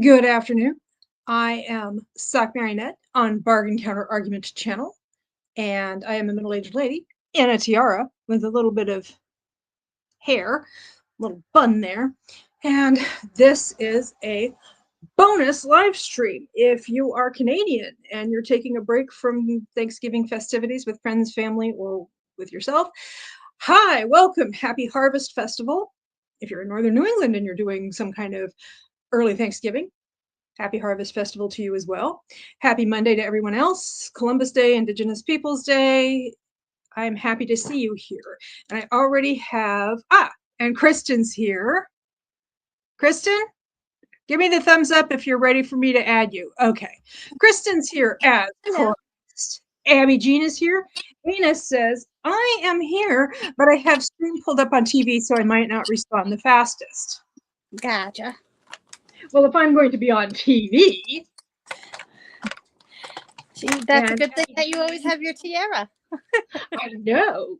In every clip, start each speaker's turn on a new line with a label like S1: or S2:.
S1: Good afternoon. I am Sock Marionette on Bargain Counter Argument Channel, and I am a middle-aged lady in a tiara with a little bit of hair, little bun there. And this is a bonus live stream. If you are Canadian and you're taking a break from Thanksgiving festivities with friends, family, or with yourself, hi, welcome, happy Harvest Festival. If you're in Northern New England and you're doing some kind of early Thanksgiving, happy Harvest Festival to you as well. Happy Monday to everyone else. Columbus Day, Indigenous Peoples Day. I'm happy to see you here. And I already have, and Kristin's here. Kristin, give me the thumbs up if you're ready for me to add you. Okay. Kristin's here as co-host. Abby Jean is here. Ana says, I am here, but I have stream pulled up on TV, so I might not respond the fastest.
S2: Gotcha.
S1: Well, if I'm going to be on TV.
S2: That's a good thing that you always have your tiara.
S1: I know.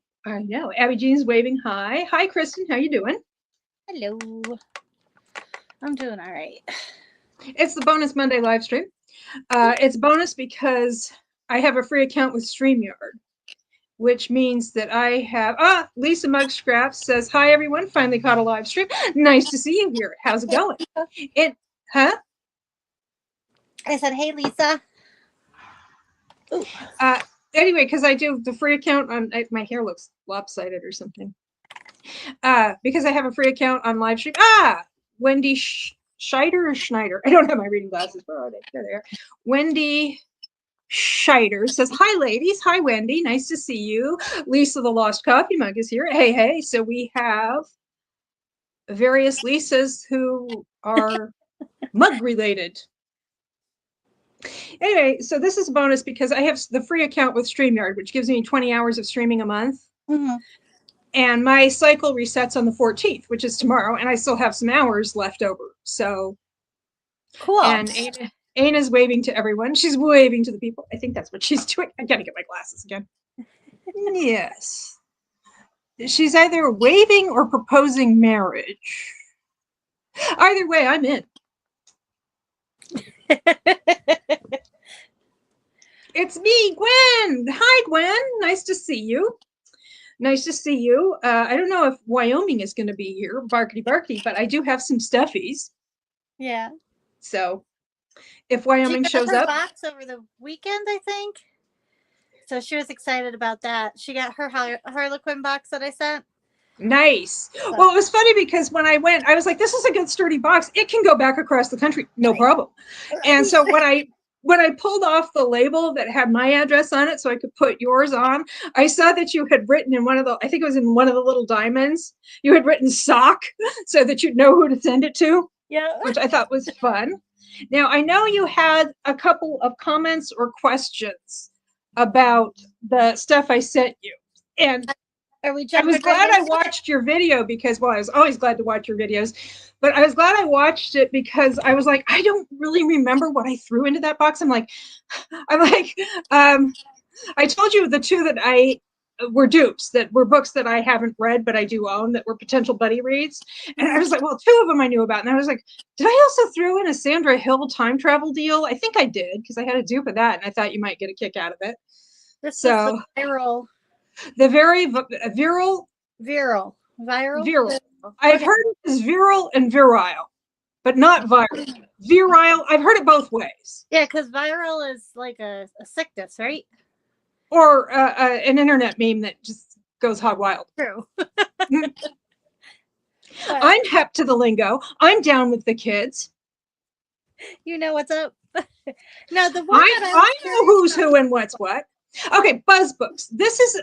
S1: Abby Jean's waving hi. Hi, Kristin. How you doing?
S2: Hello. I'm doing all right.
S1: It's the Bonus Monday live stream. It's bonus because I have a free account with StreamYard, which means that I have, Lisa Mug Scraps says, hi, everyone. Finally caught a live stream. Nice to see you here. How's it going?
S2: I said, hey, Lisa.
S1: Ooh. Anyway, because I do the free account on, my hair looks lopsided or something. Because I have a free account on live stream. Wendy Scheider or Schneider. I don't have my reading glasses. Where are they? There they are. Wendy Scheider says, hi, ladies. Hi, Wendy. Nice to see you. Lisa the Lost Coffee Mug is here. Hey. So we have various Lisas who are mug related. Anyway, so this is a bonus because I have the free account with StreamYard, which gives me 20 hours of streaming a month.
S2: Mm-hmm.
S1: And my cycle resets on the 14th, which is tomorrow, and I still have some hours left over. So
S2: cool.
S1: And Ana's waving to everyone. She's waving to the people. I think that's what she's doing. I gotta get my glasses again. Yes. She's either waving or proposing marriage. Either way, I'm in. It's me, Gwen. Hi, Gwen. Nice to see you. Nice to see you. I don't know if Wyoming is going to be here, barkety, but I do have some stuffies.
S2: Yeah.
S1: So if Wyoming shows up.
S2: She got her box over the weekend, I think. So she was excited about that. She got her Harlequin box that I sent.
S1: Nice. Well, it was funny because when I went, I was like, this is a good sturdy box. It can go back across the country. No problem. And so when I pulled off the label that had my address on it so I could put yours on, I saw that you had written in I think it was in one of the little diamonds, you had written sock so that you'd know who to send it to.
S2: Yeah.
S1: Which I thought was fun. Now, I know you had a couple of comments or questions about the stuff I sent you. And I was glad I watched your video because, well, I was always glad to watch your videos, but I was glad I watched it because I was like, I don't really remember what I threw into that box. I told you the two that I were dupes, that were books that I haven't read, but I do own, that were potential buddy reads. And I was like, well, two of them I knew about. And I was like, did I also throw in a Sandra Hill time travel deal? I think I did because I had a dupe of that and I thought you might get a kick out of it.
S2: This is the viral.
S1: The very viral. I've heard it as viral and virile, but not viral. Virile, I've heard it both ways.
S2: Yeah, because viral is like a sickness, right?
S1: Or an internet meme that just goes hog wild.
S2: True.
S1: I'm hep to the lingo. I'm down with the kids.
S2: You know what's up. No, the one
S1: I know who's who and what's what. Okay, Buzz Books. This is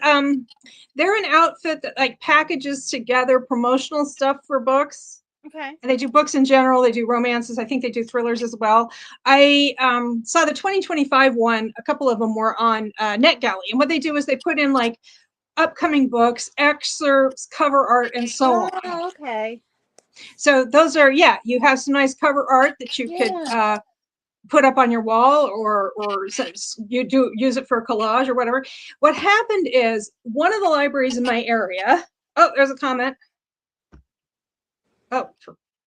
S1: they're an outfit that like packages together promotional stuff for books.
S2: Okay.
S1: And they do books in general. They do romances. I think they do thrillers as well. I saw the 2025 one. A couple of them were on NetGalley, and what they do is they put in like upcoming books, excerpts, cover art, and so on.
S2: Oh, okay.
S1: So those are you have some nice cover art that you could put up on your wall or you do use it for a collage or whatever. What happened is one of the libraries in my area, there's a comment.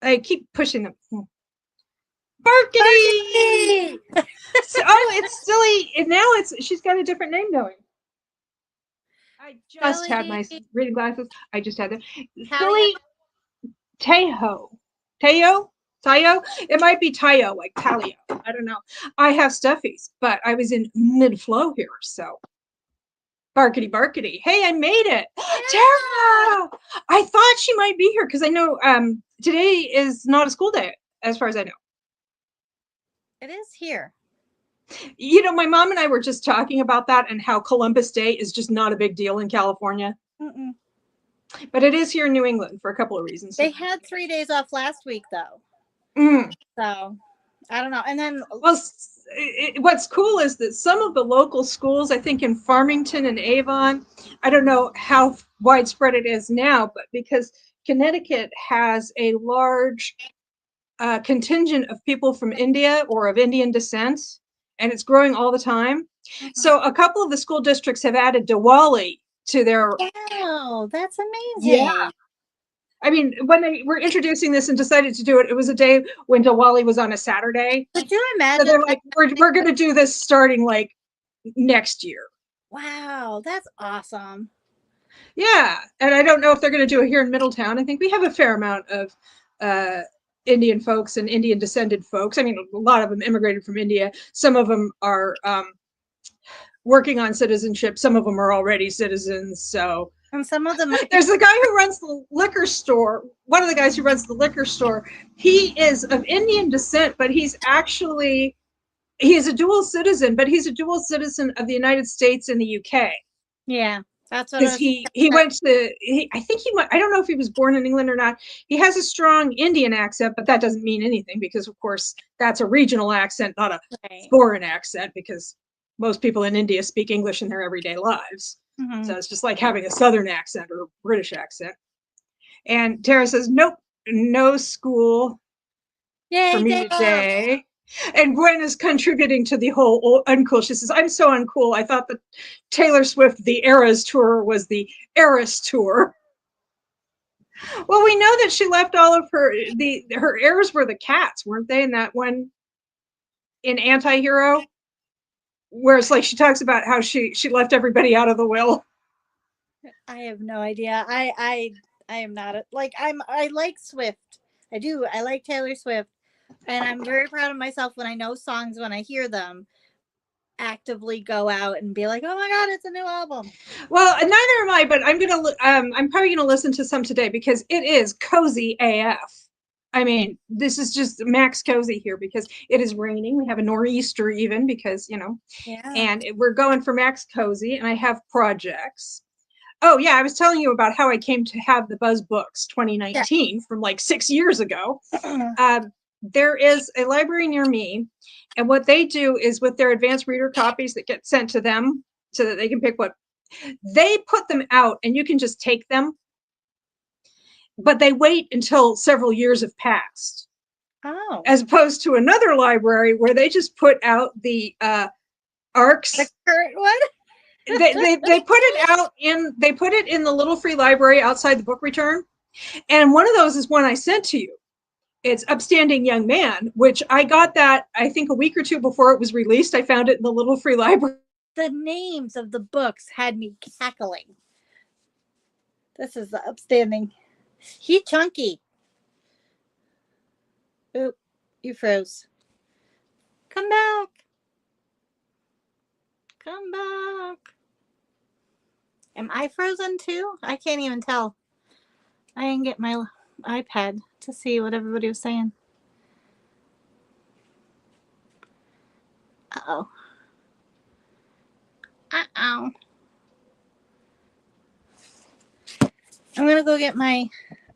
S1: I keep pushing them. Barkity! So, oh, it's silly. And now she's got a different name going. I just had my reading glasses. I just had them. Silly Tayo. Tayo? It might be Tayo, like Talio. I don't know. I have stuffies, but I was in mid-flow here, so. Barkity, barkity. Hey, I made it. Tara! I thought she might be here because I know today is not a school day, as far as I know.
S2: It is here.
S1: You know, my mom and I were just talking about that and how Columbus Day is just not a big deal in California.
S2: Mm-mm.
S1: But it is here in New England for a couple of reasons.
S2: They had 3 days off last week, though. So, I don't know. And then...
S1: Well, what's cool is that some of the local schools, I think in Farmington and Avon, I don't know how widespread it is now, but because Connecticut has a large contingent of people from India or of Indian descent, and it's growing all the time. So a couple of the school districts have added Diwali to their...
S2: Wow, that's amazing.
S1: Yeah. I mean, when they were introducing this and decided to do it, it was a day when Diwali was on a Saturday.
S2: Could you imagine?
S1: So they're like, we're going to do this starting like next year.
S2: Wow, that's awesome.
S1: Yeah. And I don't know if they're going to do it here in Middletown. I think we have a fair amount of Indian folks and Indian descended folks. I mean, a lot of them immigrated from India. Some of them are working on citizenship. Some of them are already citizens. So...
S2: And some of them...
S1: There's the guy who runs the liquor store. One of the guys who runs the liquor store. He is of Indian descent, but he's a dual citizen, but he's a dual citizen of the United States and the UK.
S2: Yeah, that's what.
S1: Because he went to... I think he went... I don't know if he was born in England or not. He has a strong Indian accent, but that doesn't mean anything because, of course, that's a regional accent, not a foreign accent, because most people in India speak English in their everyday lives. Mm-hmm. So it's just like having a Southern accent or a British accent. And Tara says, nope, no school for me today. And Gwen is contributing to the whole uncool. She says, I'm so uncool. I thought that Taylor Swift, the Eras tour was the Eras tour. Well, we know that she left all of her heirs were the cats, weren't they? In that one in Anti-Hero? Where it's like she talks about how she left everybody out of the will.
S2: I have no idea. I am not I like Swift. I do. I like Taylor Swift, and I'm very proud of myself when I know songs when I hear them. Actively go out and be like, oh my god, it's a new album.
S1: Well, neither am I, but I'm probably gonna listen to some today because it is cozy AF. I mean, this is just max cozy here because it is raining. We have a nor'easter even because, you know, and we're going for max cozy, and I have projects. Oh yeah, I was telling you about how I came to have the Buzz Books 2019 from like 6 years ago. There is a library near me, and what they do is with their advanced reader copies that get sent to them so that they can pick what, they put them out and you can just take them. But they wait until several years have passed.
S2: Oh.
S1: As opposed to another library where they just put out the ARCs.
S2: The current one?
S1: they put it in the little free library outside the book return. And one of those is one I sent to you. It's Upstanding Young Man, which I got that, I think, a week or two before it was released. I found it in the little free library.
S2: The names of the books had me cackling. This is the Upstanding. He chunky. Oop, you froze. Come back. Come back. Am I frozen too? I can't even tell. I didn't get my iPad to see what everybody was saying. Uh-oh. Uh-oh. I'm going to go get my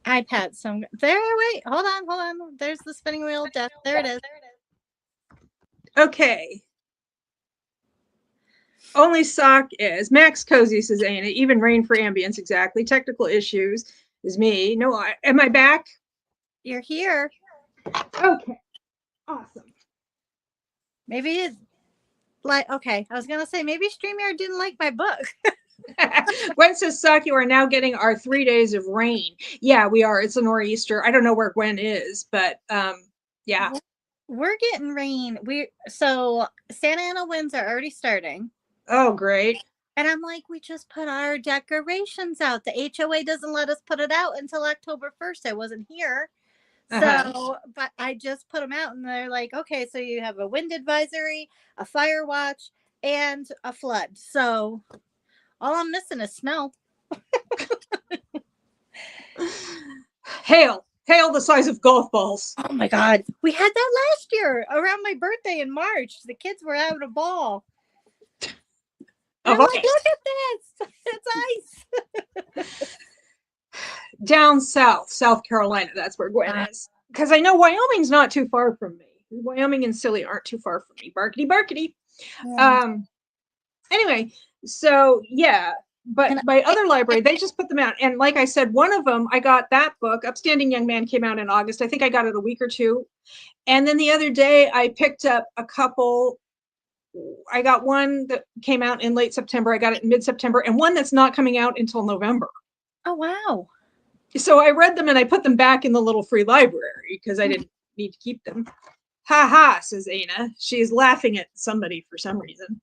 S2: iPad. So I'm there. Wait, hold on. There's the spinning wheel of death. There it is.
S1: Okay. Only sock is Max Cozy says, ain't it? Even rain for ambience. Exactly. Technical issues is me. No, am I back?
S2: You're here.
S1: Okay. Awesome.
S2: Maybe it's like, okay. I was going to say, maybe StreamYard didn't like my book.
S1: Gwen says, Sock, you are now getting our 3 days of rain. Yeah, we are. It's a nor'easter. I don't know where Gwen is, but yeah.
S2: We're getting rain. So Santa Ana winds are already starting.
S1: Oh, great.
S2: And I'm like, we just put our decorations out. The HOA doesn't let us put it out until October 1st. I wasn't here. So, but I just put them out and they're like, okay, so you have a wind advisory, a fire watch, and a flood. So all I'm missing is snow.
S1: Hail the size of golf balls.
S2: Oh my God. We had that last year around my birthday in March. The kids were having a ball. I'm like, look at this. It's ice.
S1: Down South Carolina. That's where Gwen is. Because I know Wyoming's not too far from me. Wyoming and Silly aren't too far from me. Barkety. Yeah. Anyway, so yeah. But my other library, they just put them out. And like I said, one of them, I got that book, Upstanding Young Man, came out in August. I think I got it a week or two. And then the other day, I picked up a couple. I got one that came out in late September. I got it in mid-September. And one that's not coming out until November.
S2: Oh, wow.
S1: So I read them and I put them back in the little free library because I didn't need to keep them. Ha ha, says Ana. She's laughing at somebody for some reason.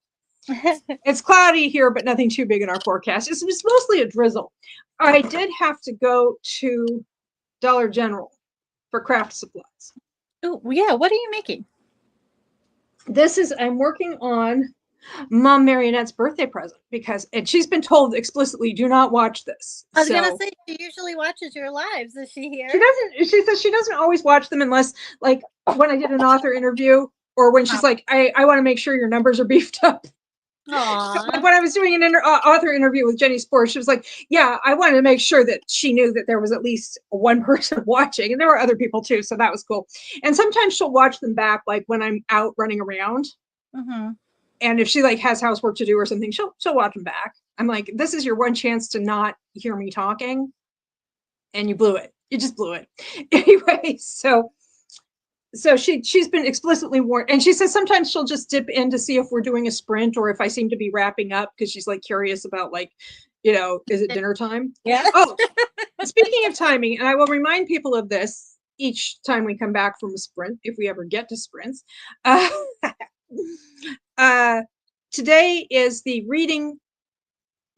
S1: It's cloudy here, but nothing too big in our forecast. It's mostly a drizzle. I did have to go to Dollar General for craft supplies.
S2: Oh, yeah. What are you making?
S1: I'm working on Mom Marionette's birthday present and she's been told explicitly, do not watch this.
S2: I was gonna say, she usually watches your lives. Is she here?
S1: She says she doesn't always watch them unless, like, when I did an author interview or when she's like, I want to make sure your numbers are beefed up. Like when I was doing an author interview with Jenny Spore, she was like, yeah, I wanted to make sure that she knew that there was at least one person watching, and there were other people too, so that was cool. And sometimes she'll watch them back, like when I'm out running around. And if she like has housework to do or something, she'll watch them back. I'm like, this is your one chance to not hear me talking, and you blew it. You just blew it. Anyway, so she's been explicitly warned, and she says sometimes she'll just dip in to see if we're doing a sprint or if I seem to be wrapping up because she's like curious about, like, is it dinner time?
S2: Yeah.
S1: Oh, speaking of timing, and I will remind people of this each time we come back from a sprint, if we ever get to sprints. Today is the reading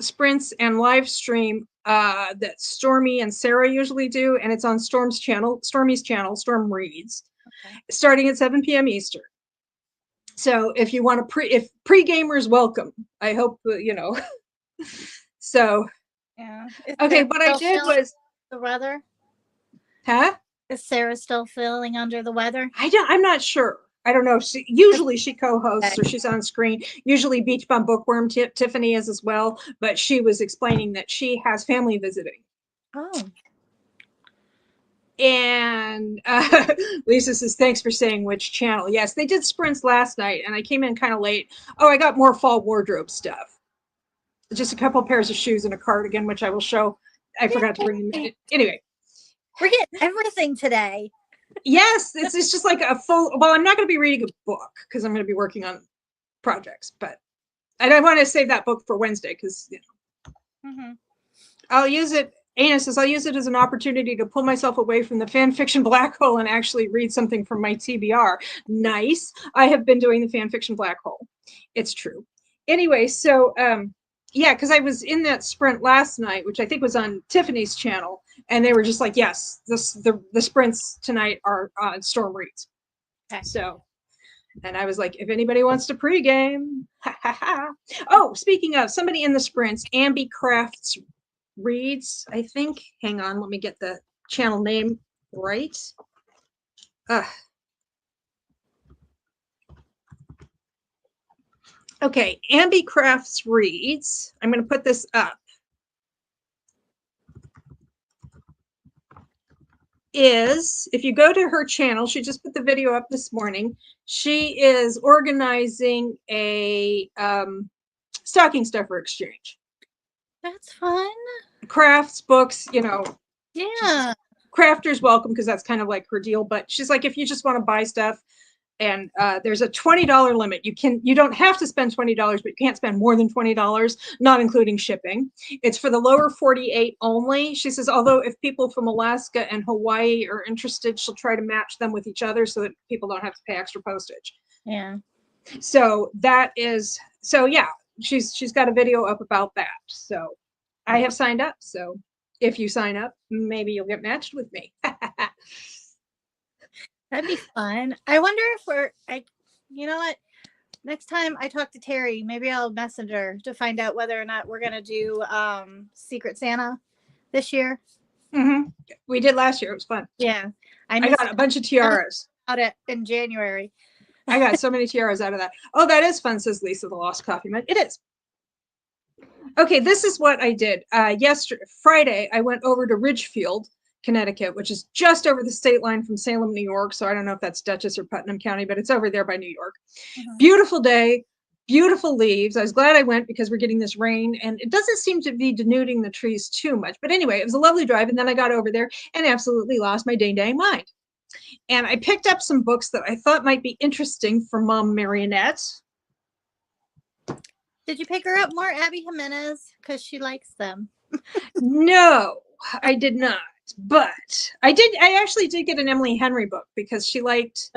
S1: sprints and live stream that Stormy and Sarah usually do, and it's on Stormy's channel, Storm Reads. Starting at 7 p.m. Eastern. So if you want to if pre-gamers welcome, I hope, so.
S2: Yeah.
S1: Okay, what I did was.
S2: The weather?
S1: Huh?
S2: Is Sarah still feeling under the weather?
S1: I'm not sure. I don't know. Usually she co-hosts or she's on screen. Usually Beach Bum Bookworm Tiffany is as well, but she was explaining that she has family visiting.
S2: Oh.
S1: And Lisa says, thanks for saying which channel. Yes, they did sprints last night, and I came in kind of late. Oh, I got more fall wardrobe stuff. Just a couple of pairs of shoes and a cardigan, which I will show. I forgot to bring them in. Anyway.
S2: We're getting everything today.
S1: Yes, it's just like a full, well, I'm not going to be reading a book because I'm going to be working on projects, and I want to save that book for Wednesday because, I'll use it. Ana says, I'll use it as an opportunity to pull myself away from the fan fiction black hole and actually read something from my TBR. Nice. I have been doing the fan fiction black hole. It's true. Anyway, so, yeah, because I was in that sprint last night, which I think was on Tiffany's channel, and they were just like, yes, the sprints tonight are on Storm Reads. Okay. So, and I was like, if anybody wants to pregame, ha ha ha. Oh, speaking of, somebody in the sprints, Ambi Crafts Reads, I think. Hang on, let me get the channel name right. Okay, Ambi Crafts Reads. I'm going to put this up. If you go to her channel, she just put the video up this morning. She is organizing a stocking stuffer exchange.
S2: That's fun.
S1: Crafts, books,
S2: Yeah.
S1: Crafters welcome because that's kind of like her deal. But she's like, if you just want to buy stuff, And there's a $20 limit. You don't have to spend $20, but you can't spend more than $20, not including shipping. It's for the lower 48 only. She says, although if people from Alaska and Hawaii are interested, she'll try to match them with each other so that people don't have to pay extra postage.
S2: Yeah.
S1: So yeah, she's got a video up about that. So I have signed up. So if you sign up, maybe you'll get matched with me.
S2: That'd be fun. I wonder if you know what? Next time I talk to Terry, maybe I'll message her to find out whether or not we're going to do Secret Santa this year.
S1: Mm-hmm. We did last year. It was fun.
S2: Yeah.
S1: I got a bunch of tiaras.
S2: Out it in January.
S1: I got so many tiaras out of that. Oh, that is fun, says Lisa, the Lost Coffee Mug. It is. Okay, this is what I did. Friday, I went over to Ridgefield, Connecticut, which is just over the state line from Salem, New York. So I don't know if that's Dutchess or Putnam County, but it's over there by New York. Mm-hmm. Beautiful day, beautiful leaves. I was glad I went because we're getting this rain and it doesn't seem to be denuding the trees too much. But anyway, it was a lovely drive. And then I got over there and absolutely lost my dang mind. And I picked up some books that I thought might be interesting for Mom Marionette.
S2: Did you pick her up more Abby Jimenez? Because she likes them.
S1: No, I did not. But I actually did get an Emily Henry book because she liked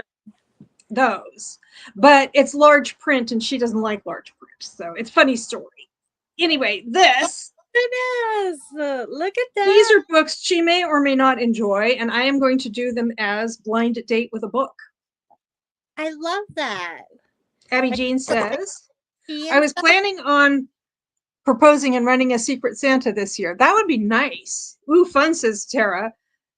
S1: those. But it's large print and she doesn't like large print. So it's a funny story. Anyway, this.
S2: Goodness, look at that.
S1: These are books she may or may not enjoy, and I am going to do them as blind date with a book.
S2: I love that.
S1: Abby Jean says, I was planning on proposing and running a Secret Santa this year. That would be nice. Ooh, fun, says Tara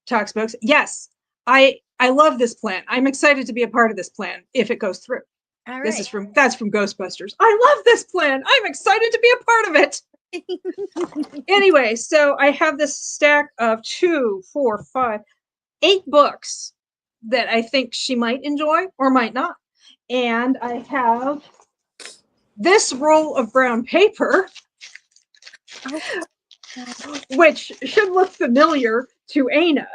S1: Talks Books. Yes, I love this plan. I'm excited to be a part of this plan if it goes through.
S2: All right.
S1: That's from Ghostbusters. I love this plan. I'm excited to be a part of it. Anyway, so I have this stack of 8 books that I think she might enjoy or might not. And I have this roll of brown paper, which should look familiar to Aina.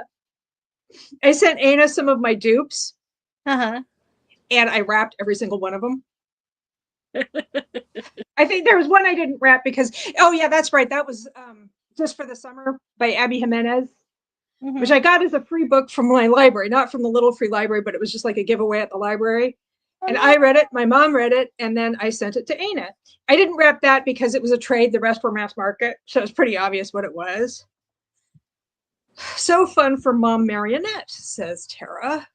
S1: I sent Aina some of my dupes, and I wrapped every single one of them. I think there was one I didn't wrap because, oh yeah, that's right. That was Just for the Summer by Abby Jimenez, which I got as a free book from my library, not from the little free library, but it was just like a giveaway at the library. And I read it, my mom read it, and then I sent it to Aina. I didn't wrap that because it was a trade, the rest were mass market, so it was pretty obvious what it was. So fun for Mom Marionette, says Tara.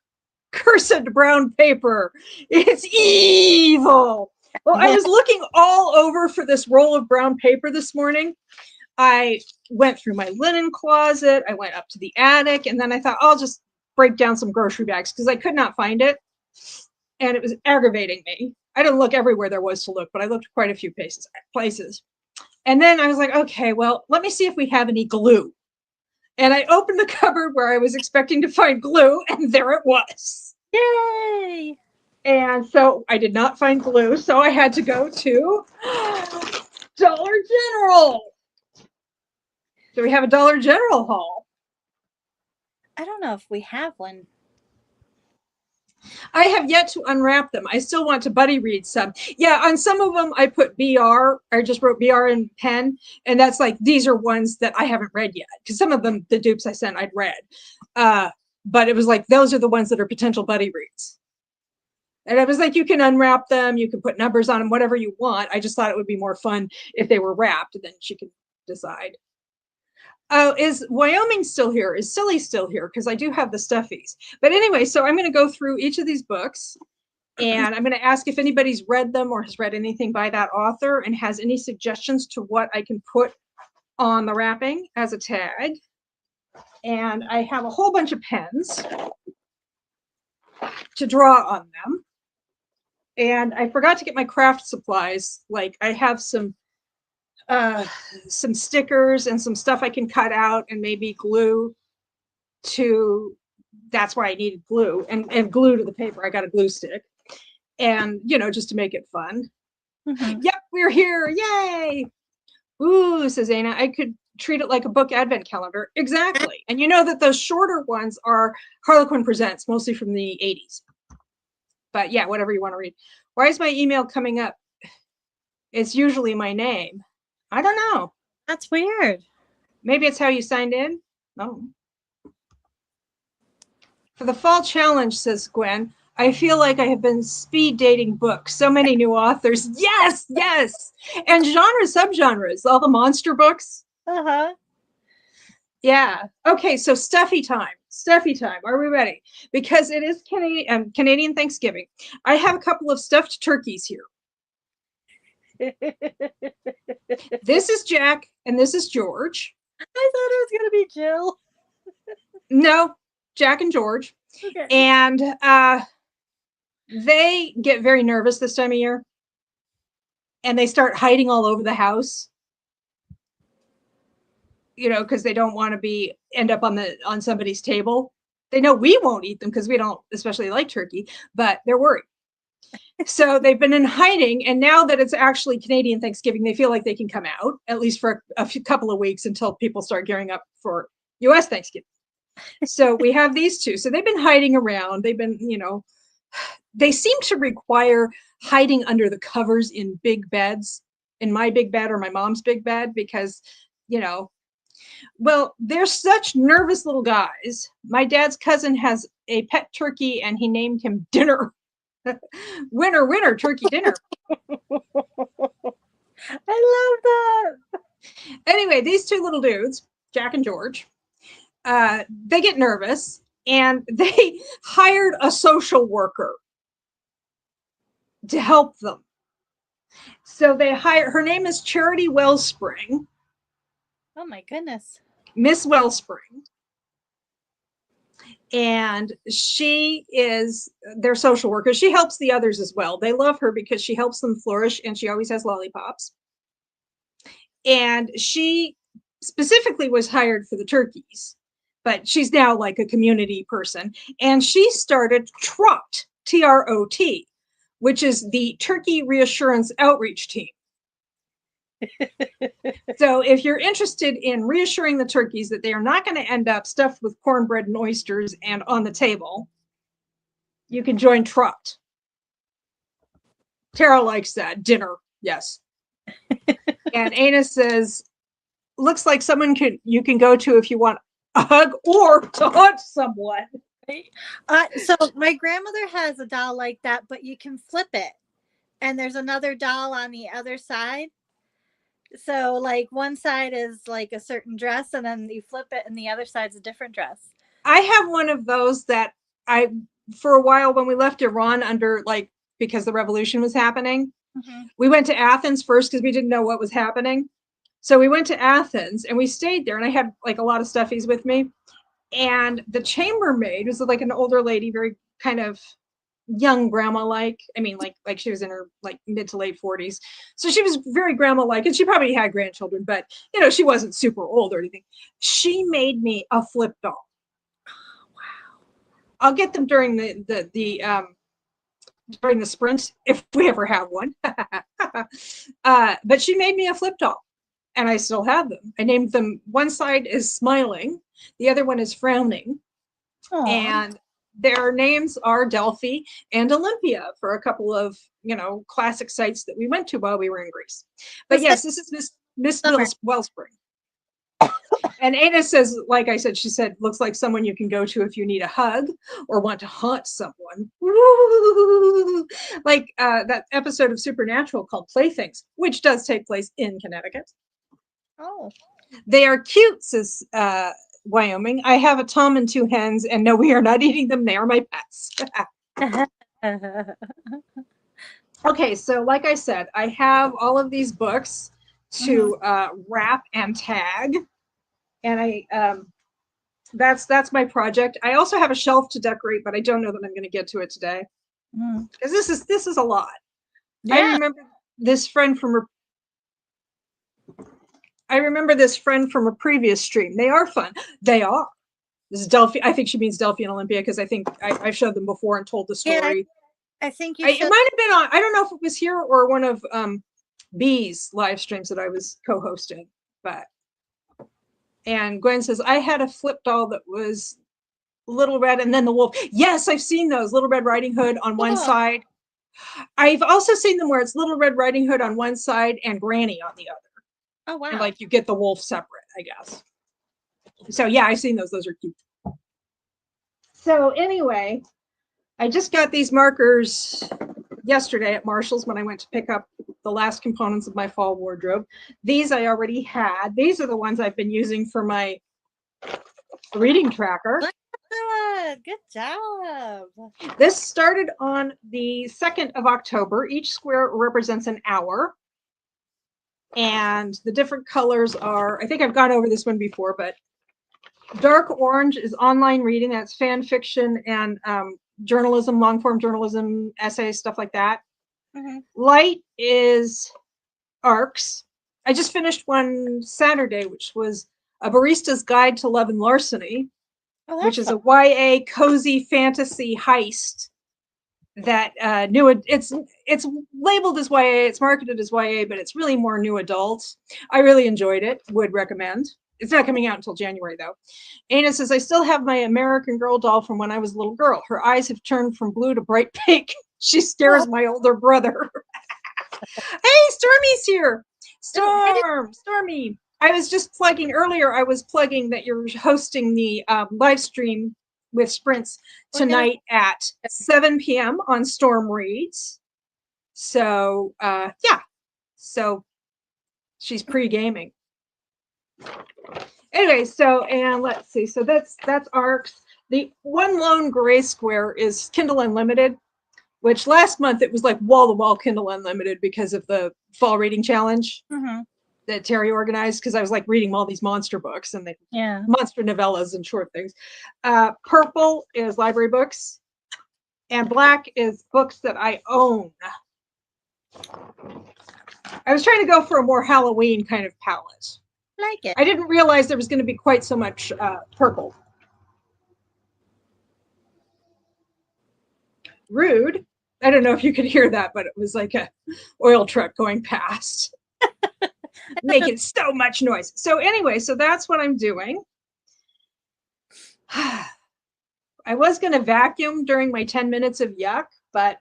S1: Cursed brown paper. It's evil. Well, I was looking all over for this roll of brown paper this morning. I went through my linen closet. I went up to the attic, and then I thought, I'll just break down some grocery bags because I could not find it. And it was aggravating me. I didn't look everywhere there was to look, but I looked quite a few places. And then I was like, okay, well, let me see if we have any glue. And I opened the cupboard where I was expecting to find glue, and there it was.
S2: Yay!
S1: And so I did not find glue, so I had to go to Dollar General. So we have a Dollar General haul.
S2: I don't know if we have one.
S1: I have yet to unwrap them. I still want to buddy read some. Yeah, on some of them I put BR. I just wrote BR in pen, and that's like, these are ones that I haven't read yet. Because some of them, the dupes I sent, I'd read. But it was like, those are the ones that are potential buddy reads. And I was like, you can unwrap them, you can put numbers on them, whatever you want. I just thought it would be more fun if they were wrapped, and then she could decide. Is Wyoming still here? Is Silly still here? Because I do have the stuffies. But anyway, so I'm going to go through each of these books, and I'm going to ask if anybody's read them or has read anything by that author and has any suggestions to what I can put on the wrapping as a tag. And I have a whole bunch of pens to draw on them. And I forgot to get my craft supplies. Like, I have some stickers and some stuff I can cut out and maybe glue to, that's why I needed glue, and glue to the paper. I got a glue stick, and just to make it fun. Yep, we're here, yay. Ooh, says Aina, I could treat it like a book advent calendar. Exactly. And you know that those shorter ones are Harlequin Presents, mostly from the 80s. But yeah, whatever you want to read. Why is my email coming up? It's usually my name. I don't know.
S2: That's weird.
S1: Maybe it's how you signed in. No. For the fall challenge, says Gwen, I feel like I have been speed dating books. So many new authors. Yes, yes. And subgenres, all the monster books.
S2: Uh-huh.
S1: Yeah. Okay, so stuffy time. Stuffy time. Are we ready? Because it is Canadian Thanksgiving. I have a couple of stuffed turkeys here. This is Jack and this is George.
S2: I thought it was going to be Jill.
S1: No, Jack and George.
S2: Okay.
S1: And they get very nervous this time of year. And they start hiding all over the house. You know, because they don't want to end up on somebody's table. They know we won't eat them because we don't especially like turkey, but they're worried. So they've been in hiding, and now that it's actually Canadian Thanksgiving, they feel like they can come out, at least for a couple of weeks until people start gearing up for US Thanksgiving. So we have these two. So they've been hiding around. They've been, they seem to require hiding under the covers in big beds, in my big bed or my mom's big bed, because, well, they're such nervous little guys. My dad's cousin has a pet turkey and he named him Dinner. Winner, winner, turkey dinner.
S2: I love that.
S1: Anyway, these two little dudes, Jack and George, they get nervous and they hired a social worker to help them. So they her name is Charity Wellspring.
S2: Oh my goodness.
S1: Miss Wellspring. And she is their social worker. She helps the others as well. They love her because she helps them flourish and she always has lollipops. And she specifically was hired for the turkeys, but she's now like a community person. And she started TROT, T-R-O-T, which is the Turkey Reassurance Outreach Team. So if you're interested in reassuring the turkeys that they are not going to end up stuffed with cornbread and oysters and on the table, you can join TROT. Tara likes that. Dinner, yes. And Ana says, looks like someone you can go to if you want a hug or to haunt someone.
S2: So my grandmother has a doll like that, but you can flip it. And there's another doll on the other side. So like one side is like a certain dress and then you flip it and the other side's a different dress.
S1: I have one of those that for a while when we left Iran because the revolution was happening, we went to Athens first because we didn't know what was happening. So we went to Athens and we stayed there and I had like a lot of stuffies with me. And the chambermaid was like an older lady, very kind of young grandma-like. I mean, like she was in her like mid to late 40s. So she was very grandma-like and she probably had grandchildren, but she wasn't super old or anything. She made me a flip doll.
S2: Oh, wow.
S1: I'll get them during during the sprint if we ever have one. But she made me a flip doll and I still have them. I named them, one side is smiling, the other one is frowning. Aww. And their names are Delphi and Olympia for a couple of, classic sites that we went to while we were in Greece. But yes, this is Miss Wellspring. And Ana says, like I said, she said, looks like someone you can go to if you need a hug or want to haunt someone. Like that episode of Supernatural called Playthings, which does take place in Connecticut.
S2: Oh.
S1: They are cute, says Wyoming. I have a Tom and 2 hens, and no, we are not eating them. They are my pets. Okay, so like I said, I have all of these books to wrap and tag. And that's my project. I also have a shelf to decorate, but I don't know that I'm going to get to it today because this is a lot. Yeah. I remember this friend from a previous stream. They are fun. They are. This is Delphi. I think she means Delphi and Olympia because I think I showed them before and told the story.
S2: Yeah, I think
S1: it might have been on. I don't know if it was here or one of B's live streams that I was co-hosting, but. And Gwen says, I had a flip doll that was Little Red and then the Wolf. Yes, I've seen those. Little Red Riding Hood on one
S2: Oh.
S1: side. I've also seen them where it's Little Red Riding Hood on one side and Granny on the other.
S2: Oh, wow.
S1: And like you get the wolf separate, I guess. So yeah, I've seen those. Those are cute. So anyway, I just got these markers yesterday at Marshall's when I went to pick up the last components of my fall wardrobe. These I already had. These are the ones I've been using for my reading tracker.
S2: Good job.
S1: This started on the 2nd of October. Each square represents an hour. And the different colors are, I think I've gone over this one before, but dark orange is online reading. That's fan fiction and journalism, long form journalism, essays, stuff like that.
S2: Mm-hmm.
S1: Light is arcs. I just finished one Saturday, which was A Barista's Guide to Love and Larceny, which is
S2: fun.
S1: a YA cozy fantasy heist that it's labeled as YA, it's marketed as YA, but it's really more new adult. I really enjoyed it, would recommend. It's not coming out until January though. Anna says, I still have my American Girl doll from when I was a little girl. Her eyes have turned from blue to bright pink. She scares my older brother. Hey, Stormy's here. Stormy. I was just plugging earlier. I was plugging that you're hosting the live stream with Sprints tonight at 7 p.m. on Storm Reads. So yeah, so she's pre-gaming. Anyway, so and let's see. So that's arcs. The one lone gray square is Kindle Unlimited, which last month it was like wall-to-wall Kindle Unlimited because of the fall reading challenge that Terry organized, because I was like reading all these monster books and monster novellas and short things. Purple is library books, and black is books that I own. I was trying to go for a more Halloween kind of palette.
S2: Like it.
S1: I didn't realize there was going to be quite so much purple. Rude. I don't know if you could hear that, but it was like a oil truck going past. Making so much noise. So anyway, so that's what I'm doing. I was going to vacuum during my 10 minutes of yuck, but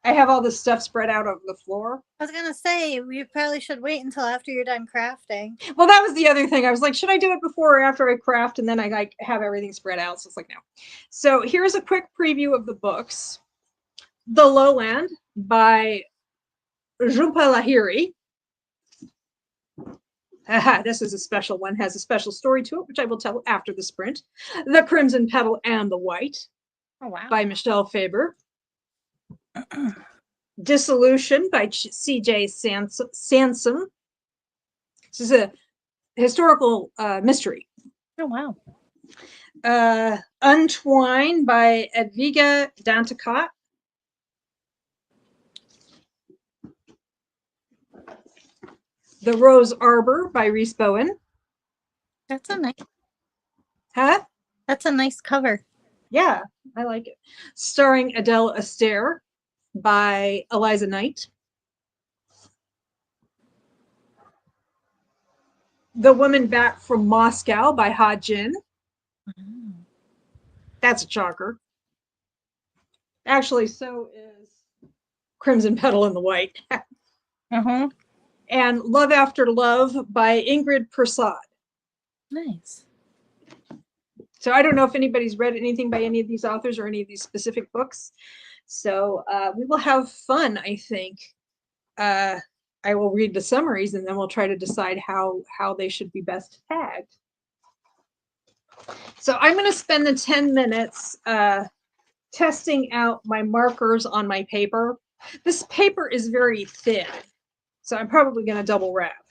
S1: I have all this stuff spread out over the floor.
S2: I was going to say, we probably should wait until after you're done crafting.
S1: Well, that was the other thing. I was like, should I do it before or after I craft? And then I like have everything spread out. So it's like, no. So here's a quick preview of the books. The Lowland by Jhumpa Lahiri. This is a special one, has a special story to it, which I will tell after the sprint. The Crimson Petal and the White by Michelle Faber. Dissolution by C.J. Sansom. This is a historical mystery.
S2: Oh, wow.
S1: Untwine by Edviga Danticott. The Rose Arbor by Rhys Bowen.
S2: That's a nice.
S1: Huh?
S2: That's a nice cover.
S1: Yeah, I like it. Starring Adele Astaire by Eliza Knight. The Woman Back from Moscow by Ha Jin. That's a shocker. Actually, so is Crimson Petal and the White. And Love After Love by Ingrid Prasad.
S2: Nice.
S1: So I don't know if anybody's read anything by any of these authors or any of these specific books. So we will have fun, I think. I will read the summaries and then we'll try to decide how they should be best tagged. So I'm going to spend the 10 minutes testing out my markers on my paper. This paper is very thin, so I'm probably going to double wrap.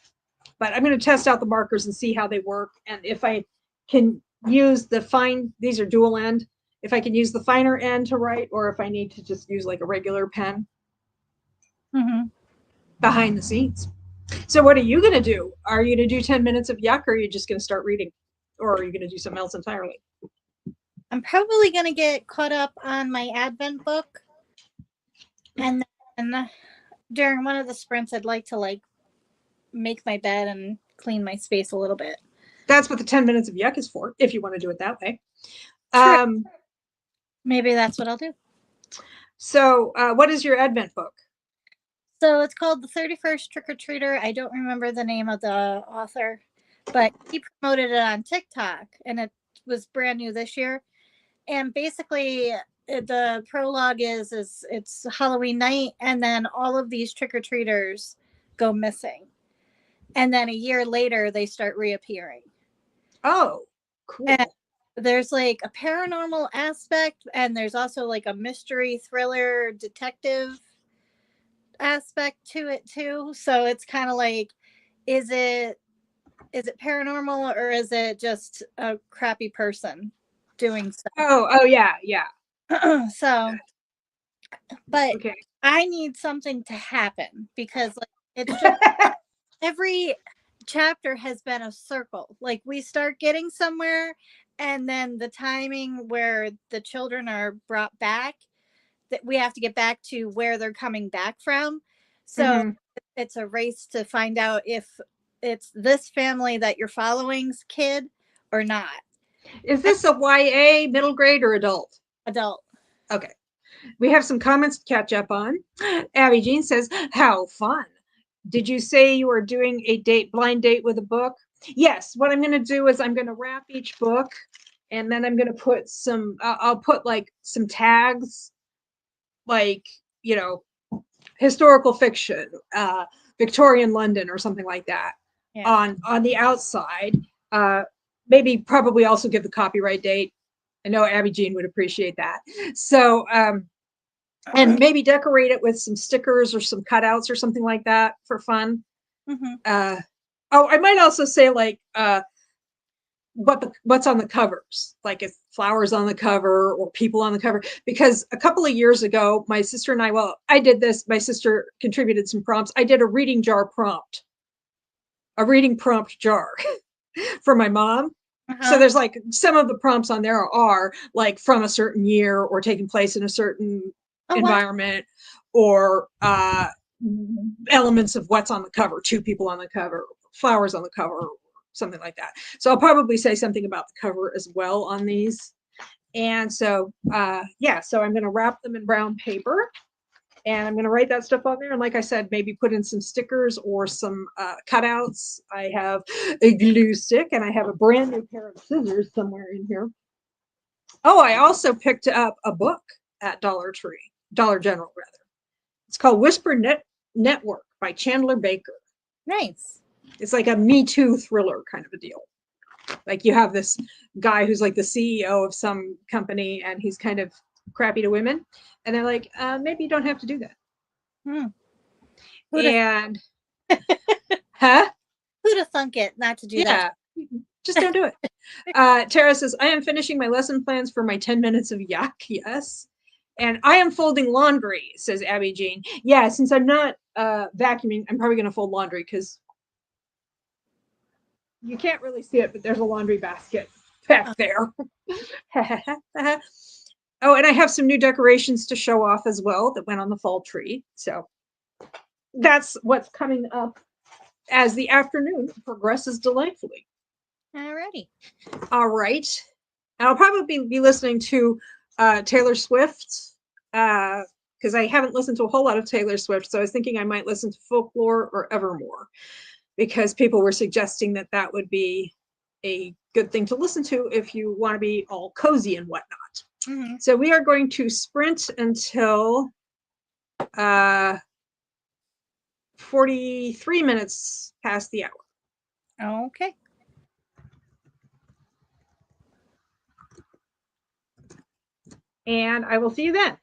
S1: But I'm going to test out the markers and see how they work. And if I can use the fine, these are dual end, if I can use the finer end to write, or if I need to just use like a regular pen behind the scenes. So what are you going to do? Are you going to do 10 minutes of yuck, or are you just going to start reading? Or are you going to do something else entirely?
S2: I'm probably going to get caught up on my Advent book. And then during one of the sprints, I'd like to make my bed and clean my space a little bit.
S1: That's what the 10 minutes of yuck is for, if you want to do it that way.
S2: True.
S1: Um,
S2: Maybe that's what I'll do.
S1: so what is your Advent book?
S2: So it's called The 31st Trick or Treater. I don't remember the name of the author, but he promoted it on TikTok and it was brand new this year. And basically, the prologue is it's Halloween night, and then all of these trick or treaters go missing, and then a year later they start reappearing.
S1: Oh,
S2: And
S1: cool.
S2: there's like a paranormal aspect, and there's also like a mystery thriller detective aspect to it too. So it's kind of like, is it paranormal or is it just a crappy person doing
S1: Oh, yeah, yeah.
S2: stuff? So, but
S1: Okay.
S2: I need something to happen because like it's just every chapter has been a circle. Like we start getting somewhere and then the timing where the children are brought back, that we have to get back to where they're coming back from. So
S1: hmm
S2: it's a race to find out if it's this family that you're following's kid or not.
S1: Is this a YA, middle grade, or adult?
S2: Adult.
S1: Okay. We have some comments to catch up on. Abby Jean says, how fun. Did you say you were doing a blind date with a book? Yes. What I'm going to do is I'm going to wrap each book and then I'm going to put I'll put like some tags, like, historical fiction, Victorian London or something like that
S2: Yeah.
S1: on the outside. Uh, Maybe probably also give the copyright date. I know Abby Jean would appreciate that. So, and maybe decorate it with some stickers or some cutouts or something like that for fun.
S2: Mm-hmm.
S1: Oh, I might also say like what's on the covers, like if flowers on the cover or people on the cover. Because a couple of years ago, my sister and I did this. My sister contributed some prompts. I did a reading prompt jar for my mom. So
S2: Uh-huh.
S1: there's like some of the prompts on there are like from a certain year or taking place in a certain
S2: Oh wow.
S1: environment, or elements of what's on the cover, two people on the cover, flowers on the cover, something like that. So I'll probably say something about the cover as well on these. And so yeah, so I'm going to wrap them in brown paper and I'm going to write that stuff on there. And like I said, maybe put in some stickers or some cutouts. I have a glue stick and I have a brand new pair of scissors somewhere in here. Oh, I also picked up a book at Dollar General rather. It's called Network by Chandler Baker.
S2: Nice.
S1: It's like a Me Too thriller kind of a deal. Like you have this guy who's like the CEO of some company and he's kind of crappy to women. And they're like, maybe you don't have to do that.
S2: Hmm.
S1: And huh?
S2: Who'd have thunk it not to do that?
S1: Yeah, just don't do it. Tara says, I am finishing my lesson plans for my 10 minutes of yak. Yes. And I am folding laundry, says Abby Jean. Yeah, since I'm not vacuuming, I'm probably going to fold laundry because you can't really see it, but there's a laundry basket back there. Oh, and I have some new decorations to show off as well that went on the fall tree. So that's what's coming up as the afternoon progresses delightfully.
S2: Alrighty.
S1: All right. And I'll probably be listening to Taylor Swift because I haven't listened to a whole lot of Taylor Swift. So I was thinking I might listen to Folklore or Evermore because people were suggesting that that would be a good thing to listen to if you want to be all cozy and whatnot.
S2: Mm-hmm.
S1: So we are going to sprint until 43 minutes past the hour.
S2: Okay.
S1: And I will see you then.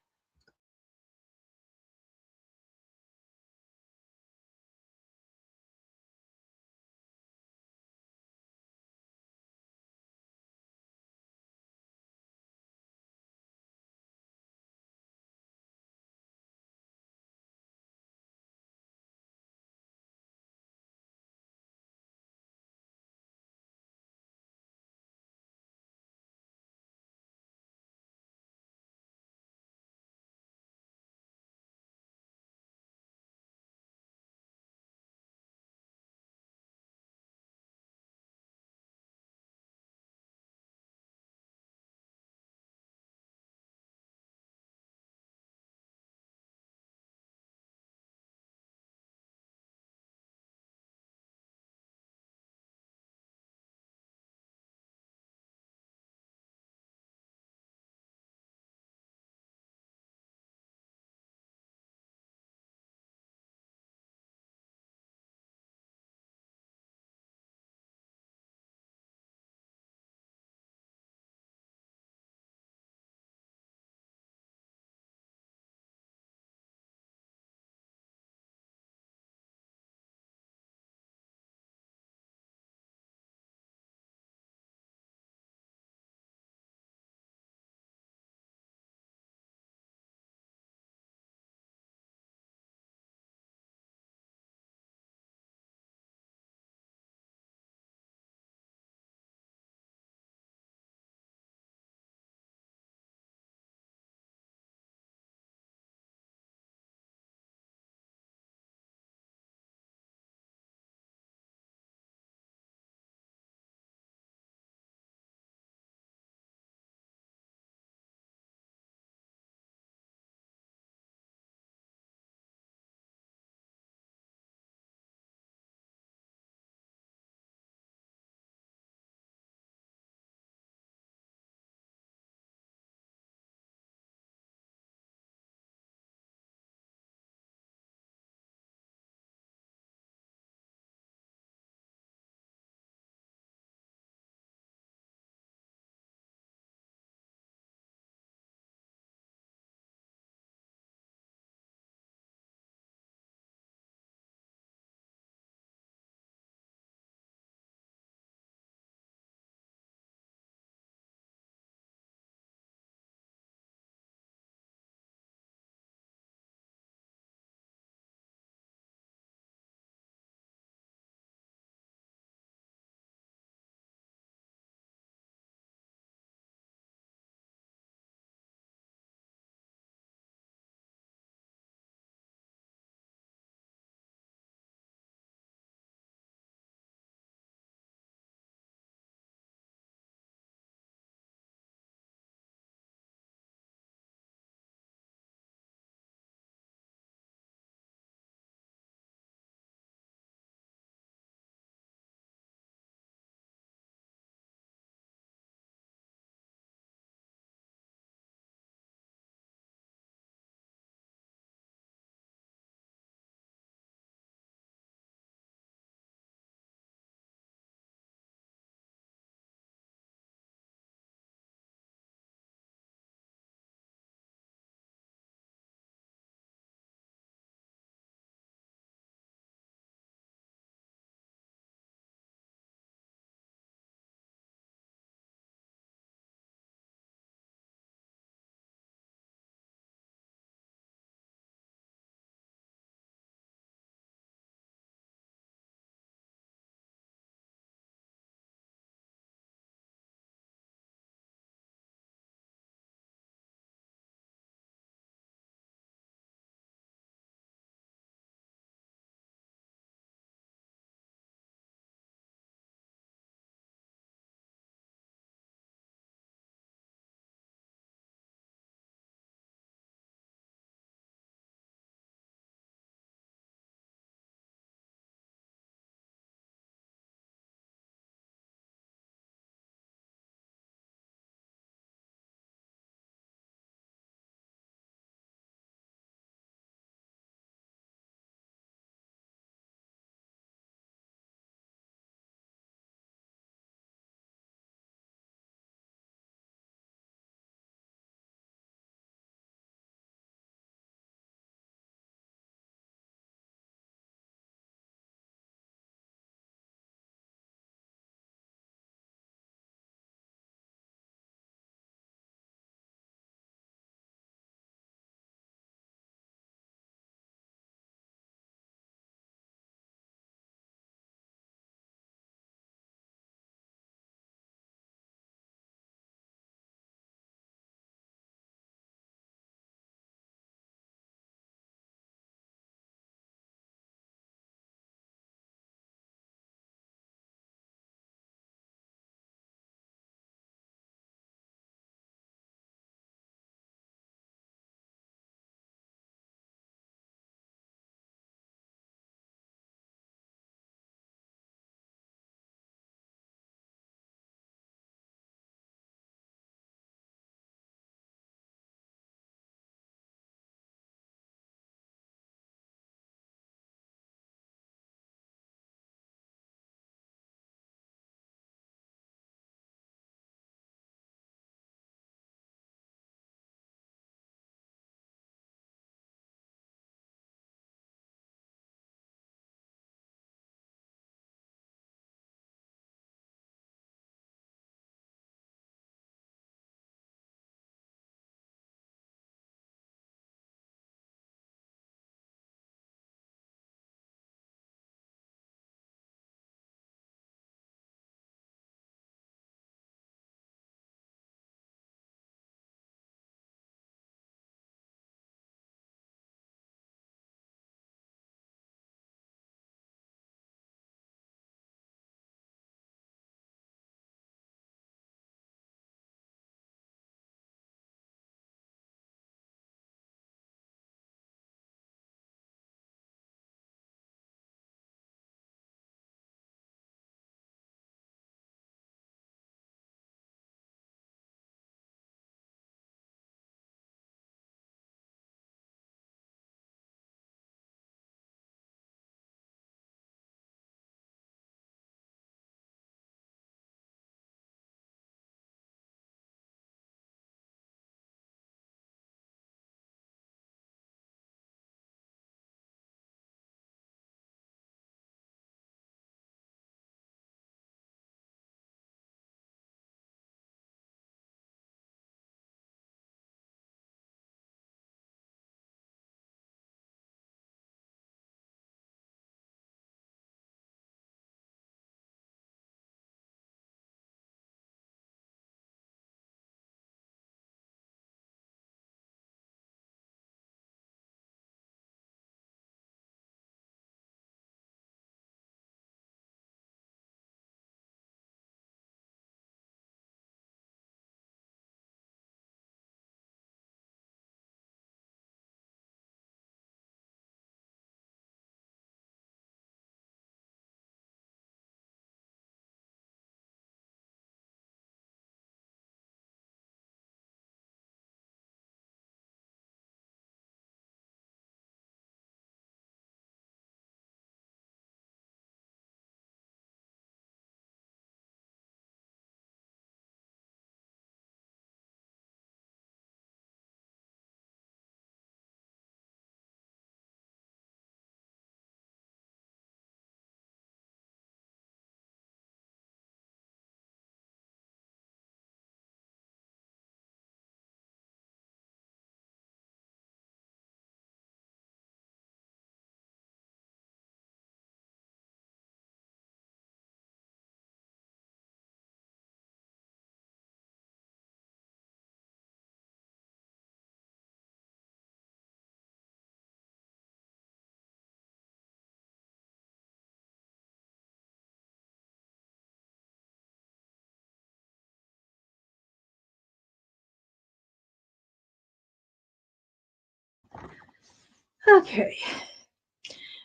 S1: Okay.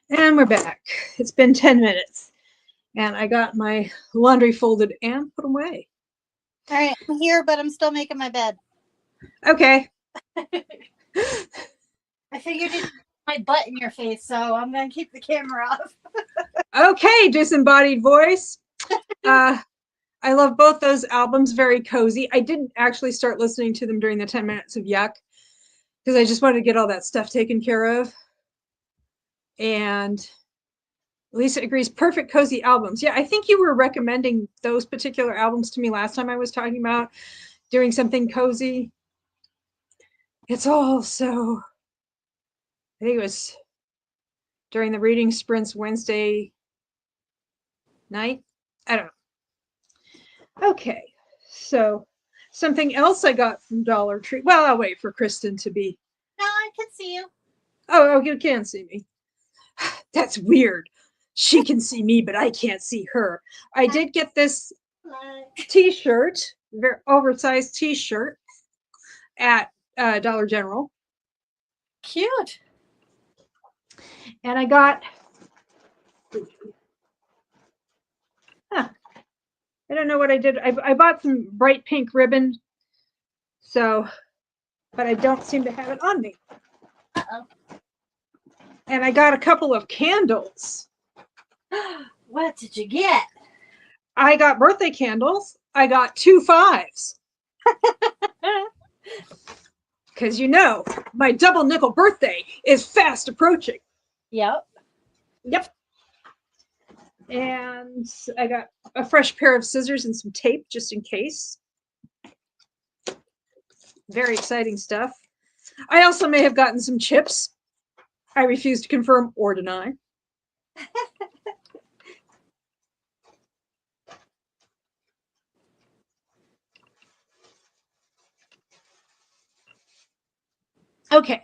S1: And we're back. It's been 10 minutes. And I got my laundry folded and put away.
S2: All right, I'm here, but I'm still making my bed.
S1: Okay.
S2: I figured you'd my butt in your face, so I'm gonna keep the camera off.
S1: Okay, disembodied voice. I love both those albums, very cozy. I didn't actually start listening to them during the 10 minutes of Yuck because I just wanted to get all that stuff taken care of. And Lisa agrees, perfect cozy albums. Yeah, I think you were recommending those particular albums to me last time I was talking about doing something cozy. It's all so, I think it was during the reading sprints Wednesday night. I don't know. Okay, so something else I got from Dollar Tree. Well, I'll wait for Kristin to be.
S2: No, I can see you.
S1: Oh, you can see me. That's weird. She can see me, but I can't see her. I did get this t-shirt, very oversized t-shirt at Dollar General.
S2: Cute.
S1: And I got, I don't know what I did. I bought some bright pink ribbon, so, but I don't seem to have it on me.
S2: Uh-oh.
S1: And I got a couple of candles.
S2: What did you get?
S1: I got birthday candles. I got 2 5s. Because you know, my double nickel birthday is fast approaching.
S2: Yep.
S1: Yep. And I got a fresh pair of scissors and some tape just in case. Very exciting stuff. I also may have gotten some chips. I refuse to confirm or deny. Okay.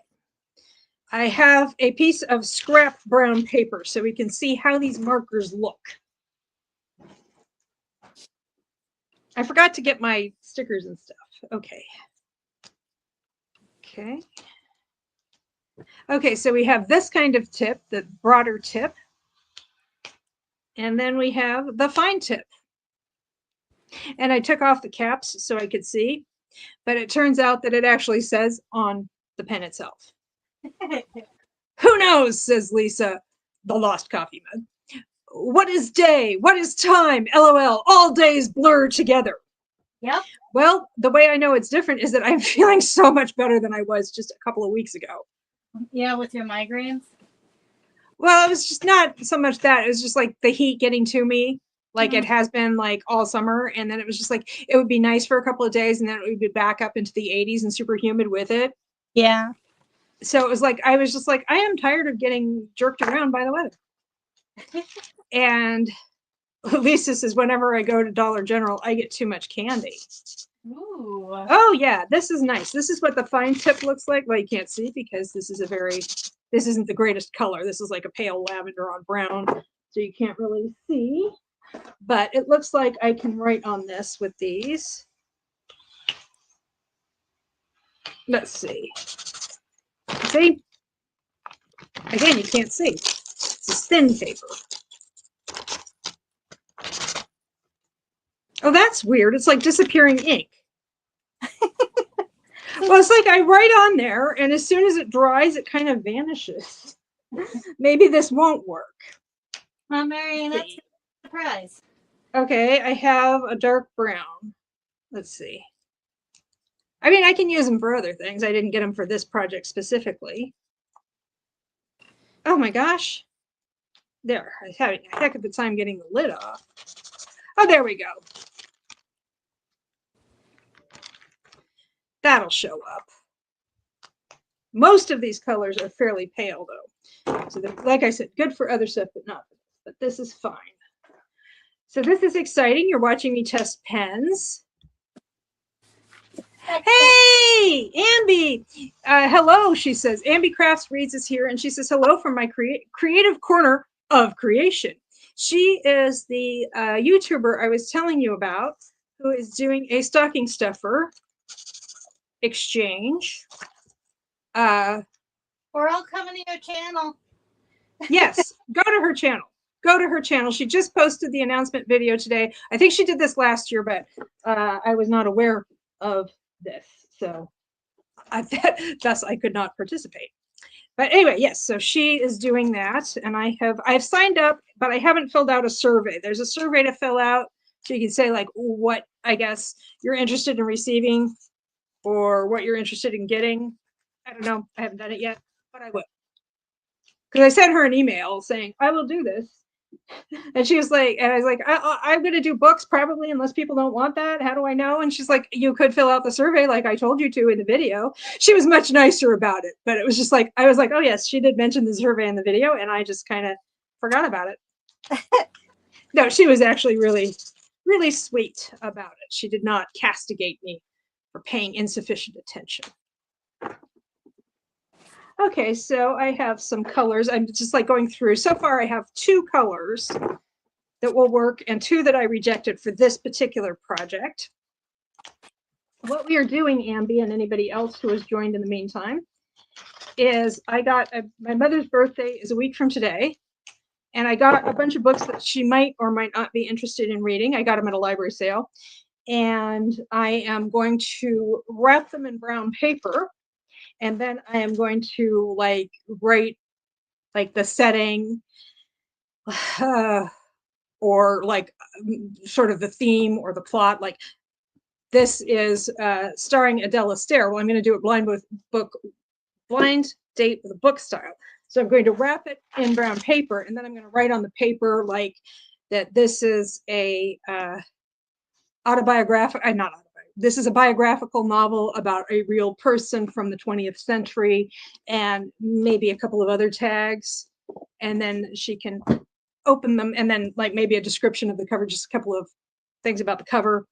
S1: I have a piece of scrap brown paper so we can see how these markers look. I forgot to get my stickers and stuff. Okay. Okay. Okay, so we have this kind of tip, the broader tip. And then we have the fine tip. And I took off the caps so I could see, but it turns out that it actually says on the pen itself. Who knows, says Lisa, the lost coffee mug. What is day? What is time? LOL. All days blur together.
S2: Yep.
S1: Well, the way I know it's different is that I'm feeling so much better than I was just a couple of weeks ago.
S2: Yeah, with your migraines?
S1: Well, it was just not so much that. It was just like the heat getting to me, like it has been like all summer. And then it was just like, it would be nice for a couple of days and then it would be back up into the 80s and super humid with it.
S2: Yeah.
S1: So it was like, I was just like, I am tired of getting jerked around by the weather. And Lisa says, whenever I go to Dollar General, I get too much candy.
S2: Ooh.
S1: Oh yeah, this is nice. This is what the fine tip looks like. Well, you can't see because this isn't the greatest color. This is like a pale lavender on brown, so you can't really see. But it looks like I can write on this with these. Let's see. See? Again, you can't see. It's thin paper. Oh, that's weird. It's like disappearing ink. Well, it's like I write on there, and as soon as it dries, it kind of vanishes. Maybe this won't work.
S2: Mom Marionette, surprise.
S1: Okay, I have a dark brown. Let's see. I mean, I can use them for other things. I didn't get them for this project specifically. Oh my gosh. There, I was having a heck of a time getting the lid off. Oh, there we go. That'll show up. Most of these colors are fairly pale though. So like I said, good for other stuff, but not for this. But this is fine. So this is exciting. You're watching me test pens. Hey, Ambi. Hello, she says. Ambi Crafts reads us here, and she says, hello from my creative corner of creation. She is the YouTuber I was telling you about who is doing a stocking stuffer exchange
S2: We're all coming to your channel.
S1: Yes, go to her channel. Go to her channel. She just posted the announcement video today. I think she did this last year, but I was not aware of this. So thus I could not participate. But anyway, yes, so she is doing that. And I've signed up, but I haven't filled out a survey. There's a survey to fill out. So you can say like what I guess you're interested in receiving or what you're interested in getting. I don't know. I haven't done it yet, but I will. Because I sent her an email saying, I will do this. And she was like, and I was like, I'm going to do books probably unless people don't want that. How do I know? And she's like, you could fill out the survey like I told you to in the video. She was much nicer about it, but it was just like, I was like, oh yes, she did mention the survey in the video. And I just kind of forgot about it. No, she was actually really, really sweet about it. She did not castigate me for paying insufficient attention. Okay, so I have some colors. I'm just like going through. So far, I have 2 colors that will work and 2 that I rejected for this particular project. What we are doing, Ambi, and anybody else who has joined in the meantime, is I got my mother's birthday is a week from today, and I got a bunch of books that she might or might not be interested in reading. I got them at a library sale, and I am going to wrap them in brown paper. And then I am going to like write like the setting or like sort of the theme or the plot. Like this is starring Adele Astaire. Well, I'm going to do it blind date with a book style. So I'm going to wrap it in brown paper, and then I'm going to write on the paper like that this is a autobiographical, not autobiographical. This is a biographical novel about a real person from the 20th century, and maybe a couple of other tags. And then she can open them, and then like maybe a description of the cover, just a couple of things about the cover.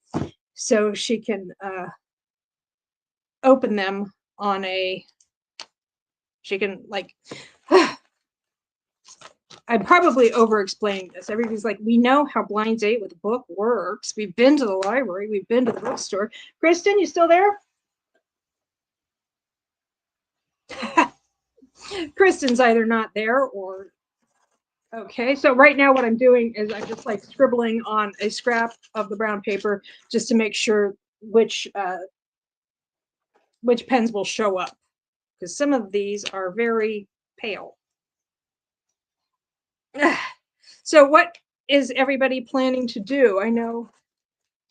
S1: So she can open them on she can like, I'm probably over-explaining this. Everybody's like, we know how blind date with a book works. We've been to the library. We've been to the bookstore. Kristin, you still there? Kristin's either not there or... Okay, so right now what I'm doing is I'm just like scribbling on a scrap of the brown paper just to make sure which pens will show up, because some of these are very pale. So what is everybody planning to do? I know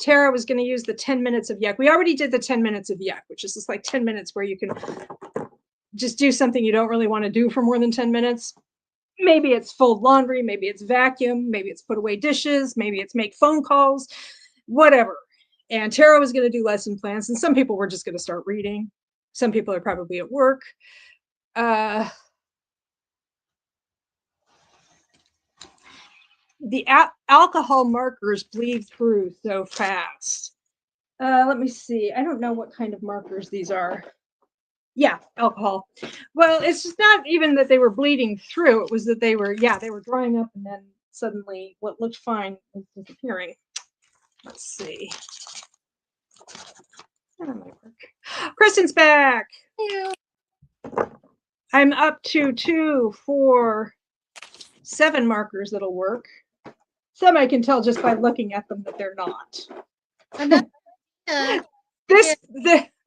S1: Tara was going to use the 10 minutes of yuck. We already did the 10 minutes of yuck, which is just like 10 minutes where you can just do something you don't really want to do for more than 10 minutes. Maybe it's fold laundry, maybe it's vacuum, maybe it's put away dishes, maybe it's make phone calls, whatever. And Tara was going to do lesson plans, and some people were just going to start reading. Some people are probably at work. The alcohol markers bleed through so fast. Let me see. I don't know what kind of markers these are. Yeah, alcohol. Well, it's just not even that they were bleeding through. It was that they were drying up, and then suddenly what looked fine was disappearing. Let's see. Kristin's back.
S2: Yeah.
S1: I'm up to 2, 4, 7 markers that'll work. Some I can tell just by looking at them that they're not.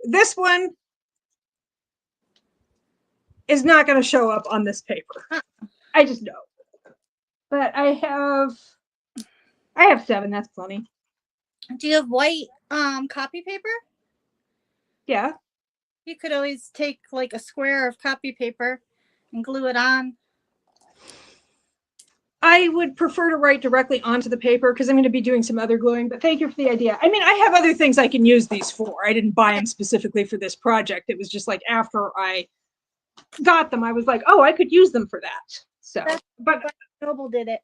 S1: This one is not going to show up on this paper. I just know. But I have 7. That's plenty.
S2: Do you have white copy paper?
S1: Yeah.
S2: You could always take like a square of copy paper and glue it on.
S1: I would prefer to write directly onto the paper because I'm going to be doing some other gluing, but thank you for the idea. I mean, I have other things I can use these for. I didn't buy them specifically for this project. It was just like after I got them, I was like, oh, I could use them for that. So, but
S2: Noble did it.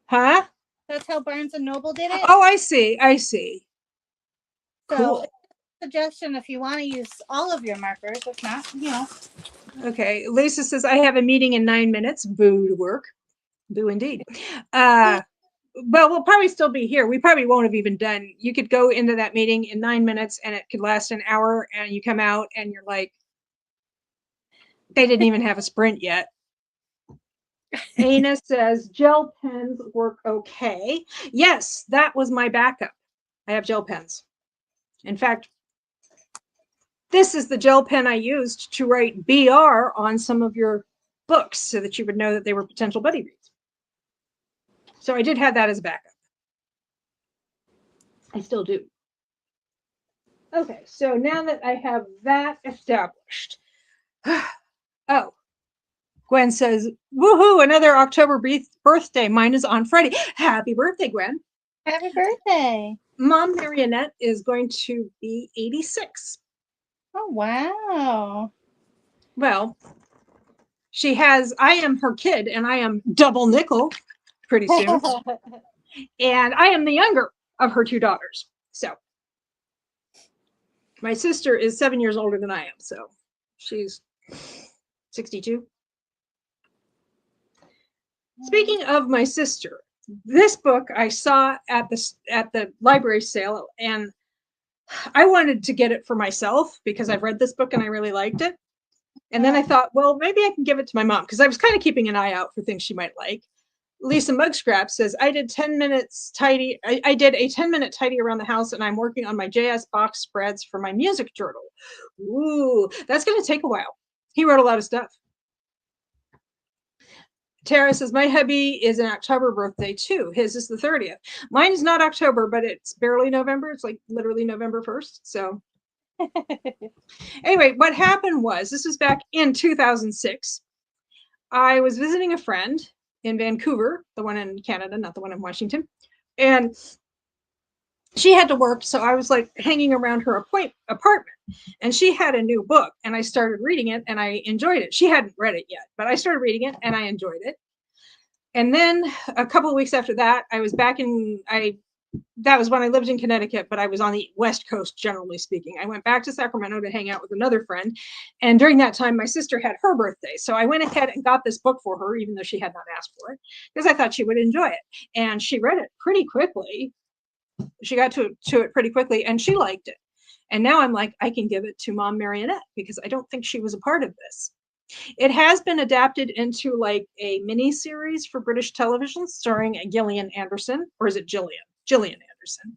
S1: Huh?
S2: That's how Barnes and Noble did it.
S1: Oh, I see.
S2: So,
S1: cool.
S2: Suggestion if you want to use all of your markers. If not, you know.
S1: Okay. Lisa says, I have a meeting in 9 minutes. Boo to work. Boo indeed. Well, we'll probably still be here. We probably won't have even done. You could go into that meeting in 9 minutes and it could last an hour, and you come out and you're like, They didn't even have a Sprint yet. Ana says gel pens work okay. Yes, that was my backup. I have gel pens. In fact, this is the gel pen I used to write BR on some of your books so that you would know that they were potential buddy reads. So I did have that as a backup. I still do. Okay, so now that I have that established, oh, Gwen says, woohoo, another October birthday. Mine is on Friday. Happy birthday, Gwen.
S2: Happy birthday.
S1: Mom Marionette is going to be 86.
S2: Oh, wow.
S1: Well, I am her kid, and I am double nickel pretty soon. And I am the younger of her 2 daughters. So my sister is 7 years older than I am. So she's 62. Speaking of my sister, this book I saw at the library sale, and I wanted to get it for myself because I've read this book and I really liked it. And then I thought, well, maybe I can give it to my mom because I was kind of keeping an eye out for things she might like. Lisa Mugscrap says, I did 10 minutes tidy. I did a 10-minute tidy around the house, and I'm working on my JS box spreads for my music journal. Ooh, that's going to take a while. He wrote a lot of stuff. Tara says, my hubby is an October birthday too. His is the 30th. Mine is not October, but it's barely November. It's like literally November 1st. So anyway, what happened was, this was back in 2006. I was visiting a friend in Vancouver, the one in Canada, not the one in Washington. And she had to work, so I was like hanging around her apartment. And she had a new book, and I started reading it, and I enjoyed it. She hadn't read it yet, but I started reading it, and I enjoyed it. And then a couple of weeks after that, I was back that was when I lived in Connecticut, but I was on the West Coast, generally speaking. I went back to Sacramento to hang out with another friend. And during that time, my sister had her birthday. So I went ahead and got this book for her, even though she had not asked for it, because I thought she would enjoy it. And she read it pretty quickly. She got to it pretty quickly, and she liked it. And now I'm like, I can give it to Mom Marionette because I don't think she was a part of this. It has been adapted into like a mini series for British television starring Gillian Anderson, or is it Gillian Anderson?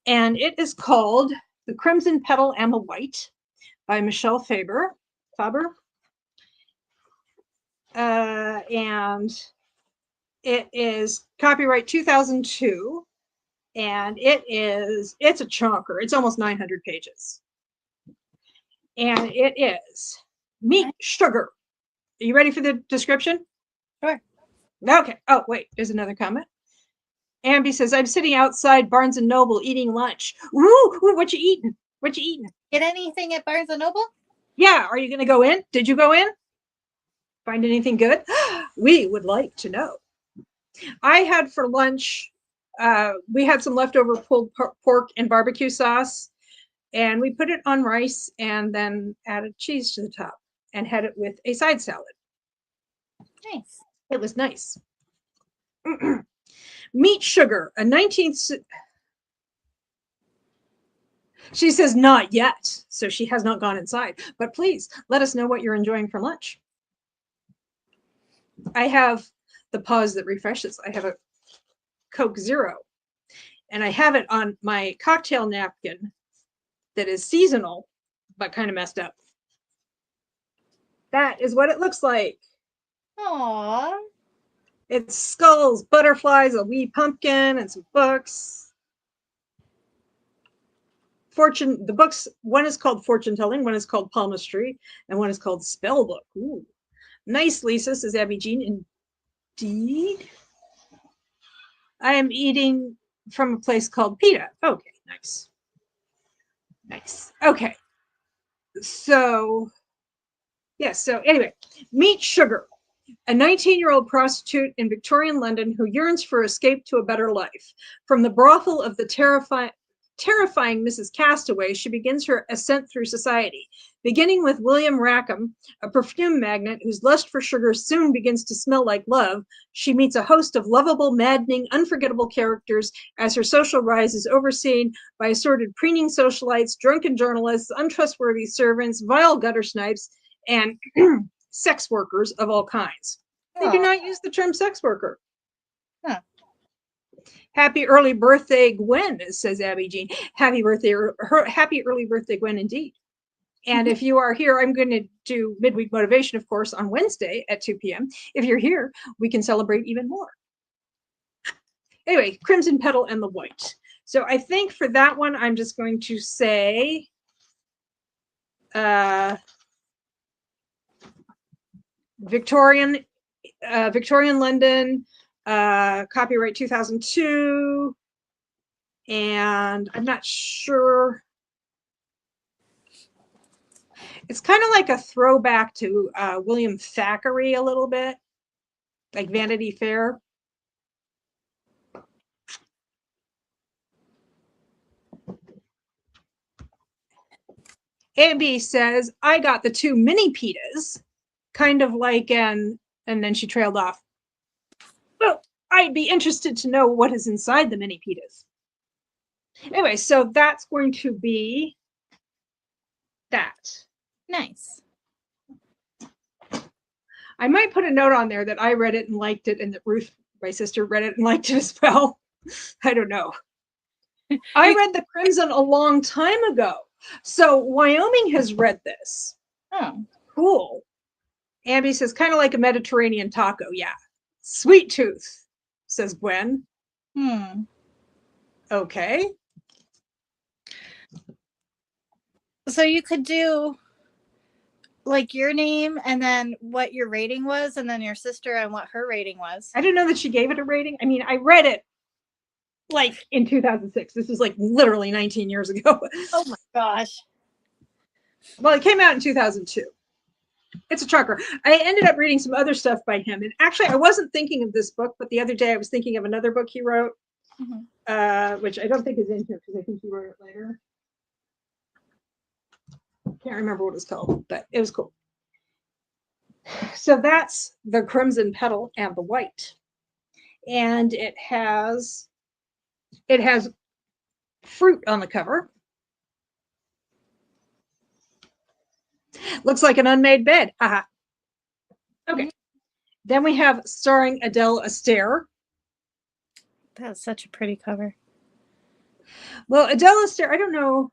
S1: And it is called The Crimson Petal and the White by Michelle Faber. And it is copyright 2002. And it's a chunker. It's almost 900 pages. And it is Meat Sugar. Are you ready for the description?
S2: Sure.
S1: Okay. Oh, wait, there's another comment. Ambi says, I'm sitting outside Barnes & Noble eating lunch. Ooh, what you eating? What you eating?
S2: Get anything at Barnes & Noble?
S1: Yeah. Are you going to go in? Did you go in? Find anything good? We would like to know. I had for lunch, we had some leftover pulled pork and barbecue sauce, and we put it on rice and then added cheese to the top and had it with a side salad.
S2: Nice.
S1: It was nice. Meat Sugar, a 19th. She says not yet, so she has not gone inside. But please let us know what you're enjoying for lunch. I have the pause that refreshes. I have a Coke Zero, and I have it on my cocktail napkin that is seasonal, but kind of messed up. That is what it looks like.
S2: Aww.
S1: It's skulls, butterflies, a wee pumpkin, and some books. The books, one is called Fortune Telling, one is called Palmistry, and one is called Spell Book. Ooh. Nice, Lisa, says Abby Jean. Indeed. I am eating from a place called PETA. Okay, nice. Nice. Okay. So, yes, so anyway, Meat Sugar, a 19-year-old prostitute in Victorian London who yearns for escape to a better life. From the brothel of the terrifying Mrs. Castaway, she begins her ascent through society. Beginning with William Rackham, a perfume magnate whose lust for sugar soon begins to smell like love, she meets a host of lovable, maddening, unforgettable characters as her social rise is overseen by assorted preening socialites, drunken journalists, untrustworthy servants, vile gutter snipes, and sex workers of all kinds. They do not use the term sex worker.
S2: Huh.
S1: Happy early birthday, Gwen, says Abby Jean. Happy early birthday, Gwen, indeed. And if you are here, I'm going to do midweek motivation, of course, on Wednesday at 2 p.m. If you're here, we can celebrate even more. Anyway, Crimson Petal and the White. So I think for that one, I'm just going to say Victorian London, copyright 2002. And I'm not sure. It's kind of like a throwback to William Thackeray a little bit, like Vanity Fair. Abby says, I got the 2 mini pitas, kind of like and then she trailed off. Well, I'd be interested to know what is inside the mini pitas. Anyway, so that's going to be that.
S2: Nice.
S1: I might put a note on there that I read it and liked it, and that Ruth, my sister, read it and liked it as well. I don't know. I read The Crimson a long time ago. So Wyoming has read this.
S2: Oh.
S1: Cool. Abby says, kind of like a Mediterranean taco. Yeah. Sweet tooth, says Gwen. Okay.
S2: So you could do like your name and then what your rating was, and then your sister and what her rating was.
S1: I didn't know that she gave it a rating. I mean, I read it like in 2006. This is like literally 19 years ago.
S2: Oh my gosh.
S1: Well, it came out in 2002. It's a trucker. I ended up reading some other stuff by him. And actually, I wasn't thinking of this book, but the other day I was thinking of another book he wrote, which I don't think is in here because I think he wrote it later. Can't remember what it's called, but it was cool. So that's The Crimson Petal and the White. And it has fruit on the cover. Looks like an unmade bed. Haha. Okay. Then we have starring Adele Astaire.
S2: That's such a pretty cover.
S1: Well, Adele Astaire, I don't know.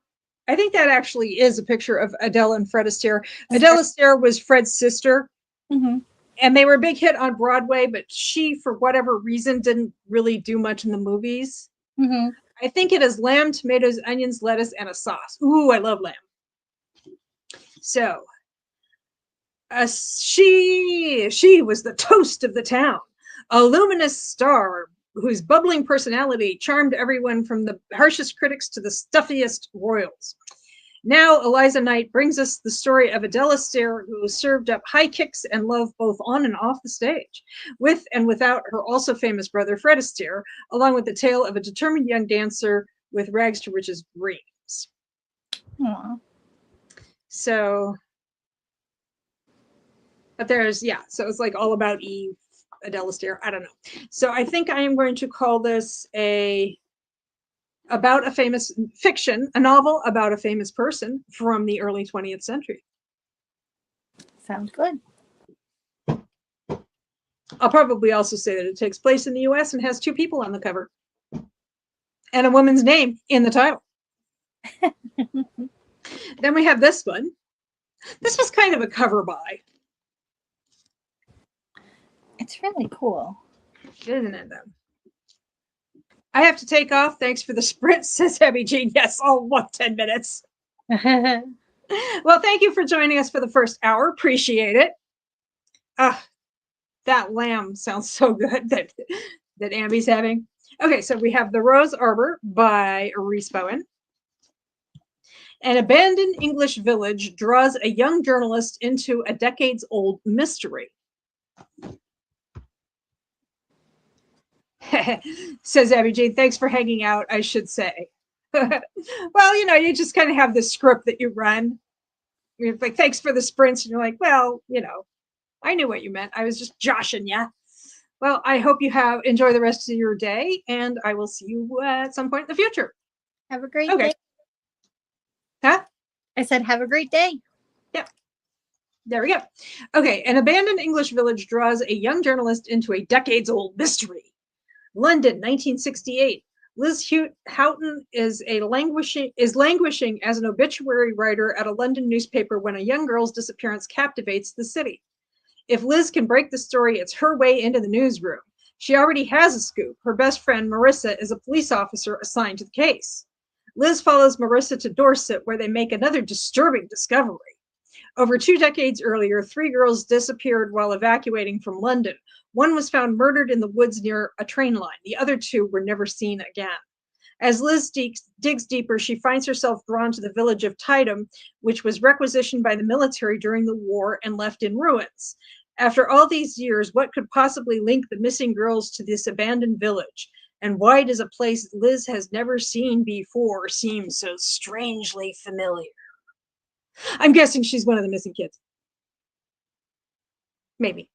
S1: I think that actually is a picture of Adele and Fred Astaire. Adele Astaire was Fred's sister. And they were a big hit on Broadway, but she, for whatever reason, didn't really do much in the movies. I think it is lamb, tomatoes, onions, lettuce, and a sauce. Ooh, I love lamb. So she was the toast of the town, a luminous star whose bubbling personality charmed everyone from the harshest critics to the stuffiest royals. Now, Eliza Knight brings us the story of Adele Astaire, who served up high kicks and love both on and off the stage, with and without her also famous brother, Fred Astaire, along with the tale of a determined young dancer with rags to riches dreams.
S2: Aww.
S1: So, but there's, yeah, so it's like all about Eve, Adele Astaire, I don't know. So I think I am going to call this about a famous fiction, a novel about a famous person from the early 20th century.
S2: Sounds good.
S1: I'll probably also say that it takes place in the US and has 2 people on the cover and a woman's name in the title. Then we have this one. This was kind of a cover buy.
S2: It's really cool.
S1: Isn't it, though? I have to take off. Thanks for the sprint, says Abby Jean. Yes, all 10 minutes. Well, thank you for joining us for the first hour. Appreciate it. That lamb sounds so good that Abby's having. Okay, so we have The Rose Arbor by Reese Bowen. An abandoned English village draws a young journalist into a decades-old mystery. Says Abby Jane, thanks for hanging out, I should say. Well, you just kind of have this script that you run. You're like, thanks for the sprints. And you're like, well, I knew what you meant. I was just joshing you. Well, I hope you enjoy the rest of your day, and I will see you at some point in the future.
S2: Have a great day.
S1: Huh?
S2: I said, have a great day.
S1: Yeah. There we go. Okay, an abandoned English village draws a young journalist into a decades-old mystery. London, 1968. Liz Houghton is languishing as an obituary writer at a London newspaper when a young girl's disappearance captivates the city. If Liz can break the story, it's her way into the newsroom. She already has a scoop. Her best friend, Marissa, is a police officer assigned to the case. Liz follows Marissa to Dorset, where they make another disturbing discovery. Over 2 decades earlier, 3 girls disappeared while evacuating from London. One was found murdered in the woods near a train line. The other 2 were never seen again. As Liz digs deeper, she finds herself drawn to the village of Tideham, which was requisitioned by the military during the war and left in ruins. After all these years, what could possibly link the missing girls to this abandoned village? And why does a place Liz has never seen before seem so strangely familiar? I'm guessing she's one of the missing kids. Maybe.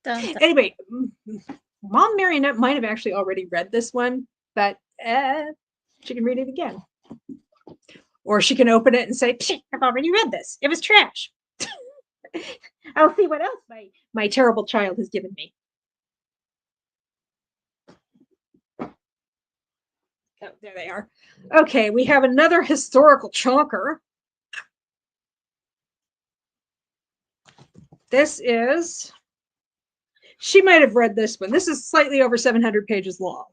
S2: Dun, dun.
S1: Anyway, Mom Marionette might have actually already read this one, but she can read it again. Or she can open it and say, I've already read this. It was trash. I'll see what else my terrible child has given me. Oh, there they are. Okay, we have another historical chonker. This is, she might have read this one. This is slightly over 700 pages long,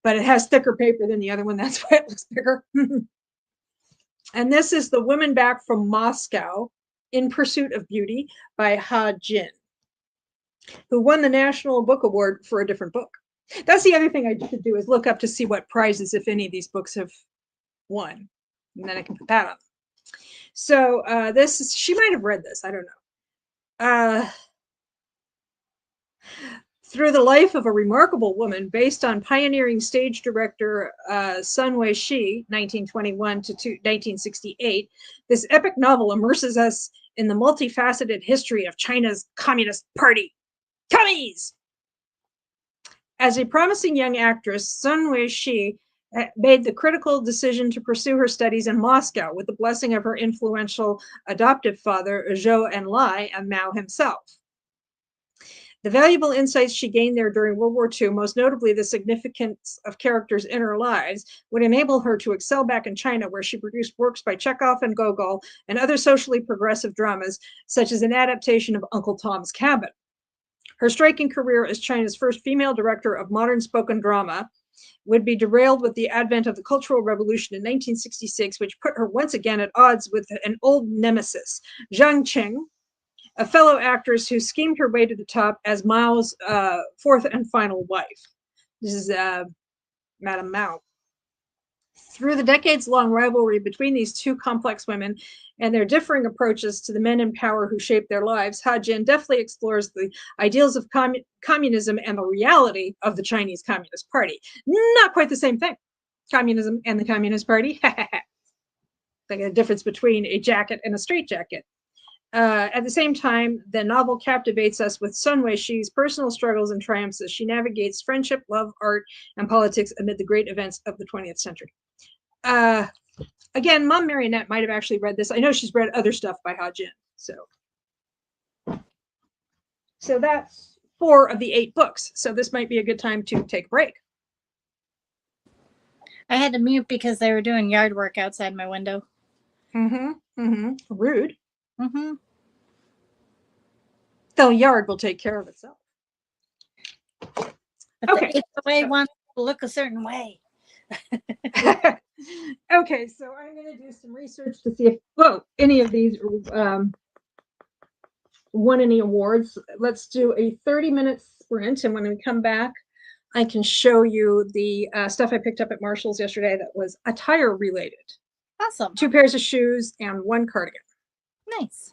S1: but it has thicker paper than the other one. That's why it looks bigger. And this is The Woman Back from Moscow in Pursuit of Beauty by Ha Jin, who won the National Book Award for a different book. That's the other thing I should do, is look up to see what prizes, if any, these books have won. And then I can put that on. So this is, she might have read this. I don't know. Through the life of a remarkable woman, based on pioneering stage director Sun Wei-shi, 1921 to 1968, this epic novel immerses us in the multifaceted history of China's Communist Party. Commies! As a promising young actress, Sun Wei-shi made the critical decision to pursue her studies in Moscow with the blessing of her influential adoptive father, Zhou Enlai, and Mao himself. The valuable insights she gained there during World War II, most notably the significance of characters' inner lives, would enable her to excel back in China, where she produced works by Chekhov and Gogol and other socially progressive dramas, such as an adaptation of Uncle Tom's Cabin. Her striking career as China's first female director of modern spoken drama would be derailed with the advent of the Cultural Revolution in 1966, which put her once again at odds with an old nemesis, Zhang Qing, a fellow actress who schemed her way to the top as Mao's fourth and final wife. This is Madame Mao. Through the decades-long rivalry between these two complex women and their differing approaches to the men in power who shape their lives, Ha Jin deftly explores the ideals of communism and the reality of the Chinese Communist Party. Not quite the same thing. Communism and the Communist Party. Like a difference between a jacket and a straitjacket. At the same time, the novel captivates us with Sun Wei-shi's personal struggles and triumphs as she navigates friendship, love, art, and politics amid the great events of the 20th century. Again, Mom Marionette might have actually read this. I know she's read other stuff by Ha Jin. So that's 4 of the 8 books. So this might be a good time to take a break.
S2: I had to mute because they were doing yard work outside my window.
S1: Rude. The yard will take care of itself.
S2: But okay. The way wants to look a certain way.
S1: Okay, so I'm going to do some research to see if any of these won any awards. Let's do a 30-minute sprint, and when we come back, I can show you the stuff I picked up at Marshall's yesterday that was attire related.
S2: Awesome.
S1: 2 pairs of shoes and 1 cardigan.
S2: Nice.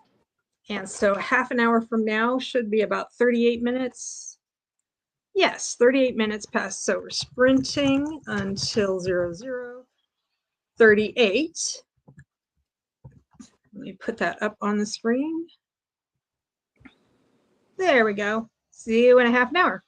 S1: And so half an hour from now should be about 38 minutes. Yes, 38 minutes past. So we're sprinting until 00:38. Let me put that up on the screen. There we go. See you in a half an hour.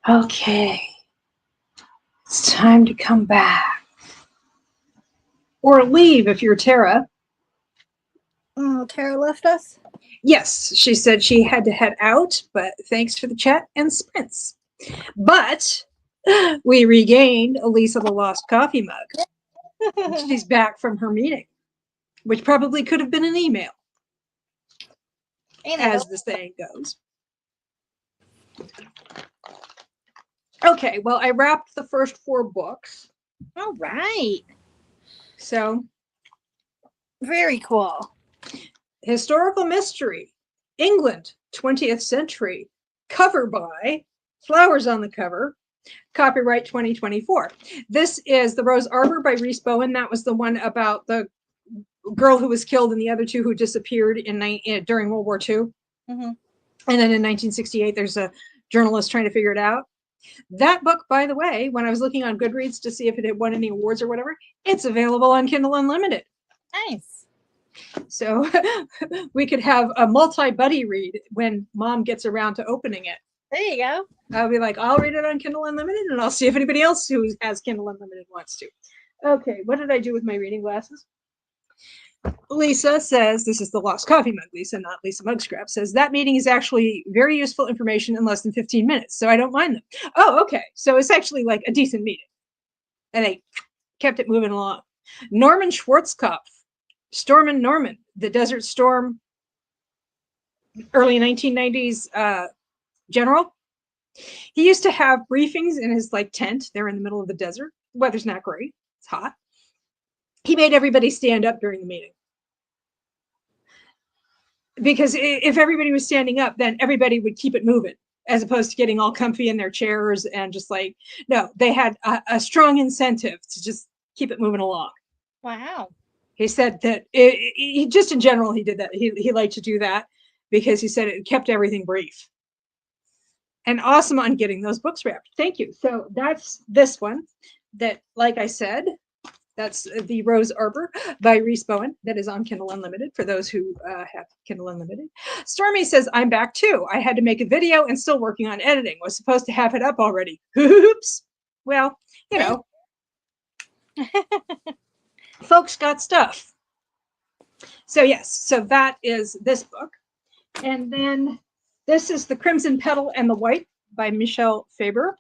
S1: Okay. It's time to come back. Or leave if you're Tara.
S2: Oh, Tara left us?
S1: Yes, she said she had to head out, but thanks for the chat and sprints. But we regained Elisa the Lost Coffee Mug. She's back from her meeting, which probably could have been an email, as the saying goes. Okay, well, I wrapped the first 4 books.
S2: All right.
S1: So,
S2: very cool.
S1: Historical Mystery, England, 20th Century, cover by, flowers on the cover, copyright 2024. This is The Rose Arbor by Rhys Bowen. That was the one about the girl who was killed and the other 2 who disappeared during World War II.
S2: Mm-hmm.
S1: And then in 1968, there's a journalist trying to figure it out. That book, by the way, when I was looking on Goodreads to see if it had won any awards or whatever, it's available on Kindle Unlimited.
S2: Nice.
S1: So we could have a multi-buddy read when Mom gets around to opening it.
S2: There you go.
S1: I'll be like, I'll read it on Kindle Unlimited, and I'll see if anybody else who has Kindle Unlimited wants to. Okay, what did I do with my reading glasses? Lisa says, this is the Lost Coffee Mug, Lisa, not Lisa Mugscrap, says that meeting is actually very useful information in less than 15 minutes, so I don't mind them. Oh, okay. So it's actually like a decent meeting. And they kept it moving along. Norman Schwarzkopf, Stormin' Norman, the Desert Storm, early 1990s general. He used to have briefings in his tent. They're in the middle of the desert. The weather's not great. It's hot. He made everybody stand up during the meeting. Because if everybody was standing up, then everybody would keep it moving, as opposed to getting all comfy in their chairs and just no, they had a strong incentive to just keep it moving along.
S2: Wow.
S1: He said that he just in general, he did that. He liked to do that because he said it kept everything brief. And awesome on getting those books wrapped. Thank you. So that's this one that, like I said, that's The Rose Arbor by Rhys Bowen. That is on Kindle Unlimited for those who have Kindle Unlimited. Stormy says, I'm back too. I had to make a video and still working on editing. Was supposed to have it up already. Oops. Well, you know, folks got stuff. So yes, so that is this book. And then this is The Crimson Petal and the White by Michelle Faber.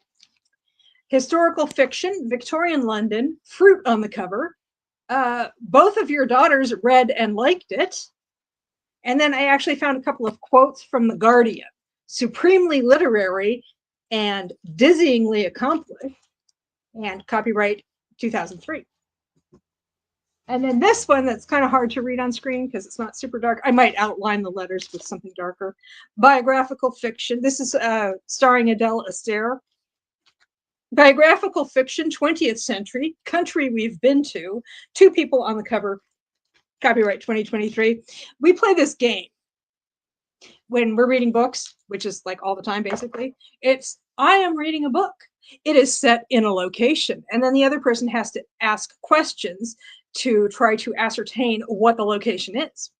S1: Historical fiction, Victorian London, fruit on the cover. Both of your daughters read and liked it. And then I actually found a couple of quotes from The Guardian. Supremely literary and dizzyingly accomplished. And copyright 2003. And then this one that's kind of hard to read on screen because it's not super dark. I might outline the letters with something darker. Biographical fiction. This is starring Adele Astaire. Biographical fiction, 20th century, country we've been to, 2 people on the cover, copyright 2023. We play this game when we're reading books, which is all the time, basically. It's, I am reading a book. It is set in a location, and then the other person has to ask questions to try to ascertain what the location is.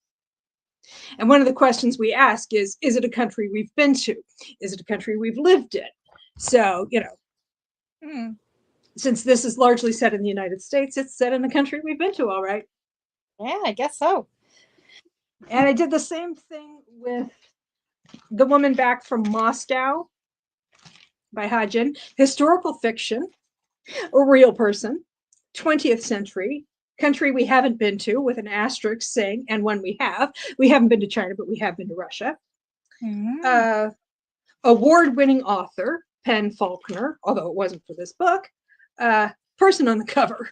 S1: And one of the questions we ask is it a country we've been to? Is it a country we've lived in? So, since this is largely set in the United States, it's set in a country we've been to, all right.
S2: Yeah, I guess so.
S1: And I did the same thing with The Woman Back from Moscow by Hajin. Historical fiction, a real person, 20th century, country we haven't been to, with an asterisk saying, and one we have. We haven't been to China, but we have been to Russia.
S2: Mm.
S1: Award-winning author, Penn Faulkner, although it wasn't for this book, person on the cover.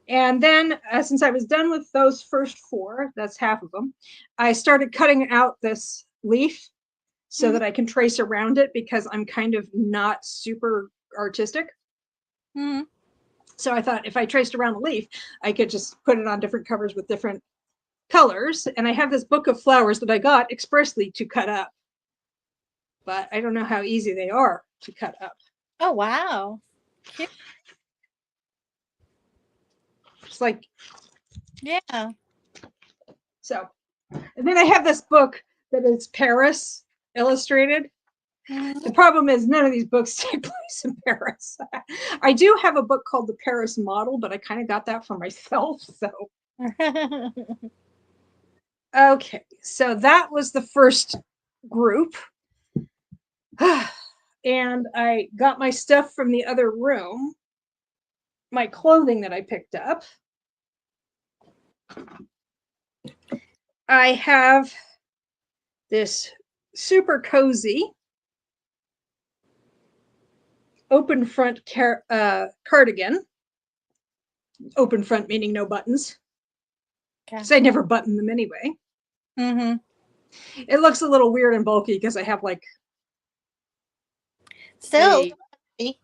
S1: And then since I was done with those first 4, that's half of them, I started cutting out this leaf so that I can trace around it because I'm kind of not super artistic. So I thought if I traced around the leaf, I could just put it on different covers with different colors. And I have this book of flowers that I got expressly to cut up. But I don't know how easy they are to cut up.
S2: Oh, wow.
S1: It's like,
S2: yeah.
S1: So, and then I have this book that is Paris illustrated. The problem is none of these books take place in Paris. I do have a book called The Paris Model, but I kind of got that for myself. So, okay. So that was the first group. And I got my stuff from the other room, my clothing that I picked up. I have this super cozy open front cardigan. Open front meaning no buttons. Because I never button them anyway.
S2: Mm-hmm.
S1: It looks a little weird and bulky because I have like
S2: still
S1: comfy.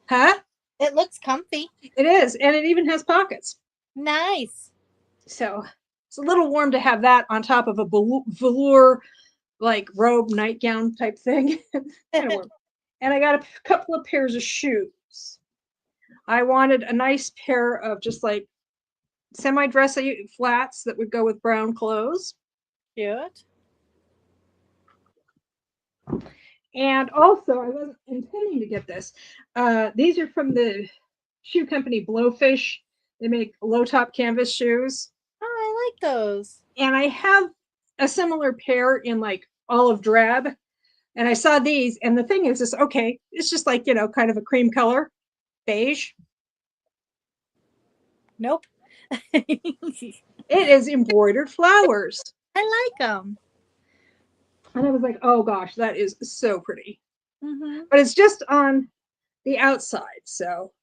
S1: Huh?
S2: It looks comfy.
S1: It is, and it even has pockets.
S2: Nice.
S1: So it's a little warm to have that on top of a velour like robe nightgown type thing. Kind of warm. And I got a couple of pairs of shoes. I wanted a nice pair of just like semi-dressy flats that would go with brown clothes.
S2: Cute.
S1: And also, I wasn't intending to get this. These are from the shoe company Blowfish. They make low-top canvas shoes.
S2: Oh, I like those.
S1: And I have a similar pair in like olive drab. And I saw these, and the thing is, okay, it's just like, kind of a cream color, beige.
S2: Nope.
S1: It is embroidered flowers.
S2: I like them.
S1: And I was like, oh gosh, that is so pretty.
S2: Mm-hmm.
S1: But it's just on the outside, so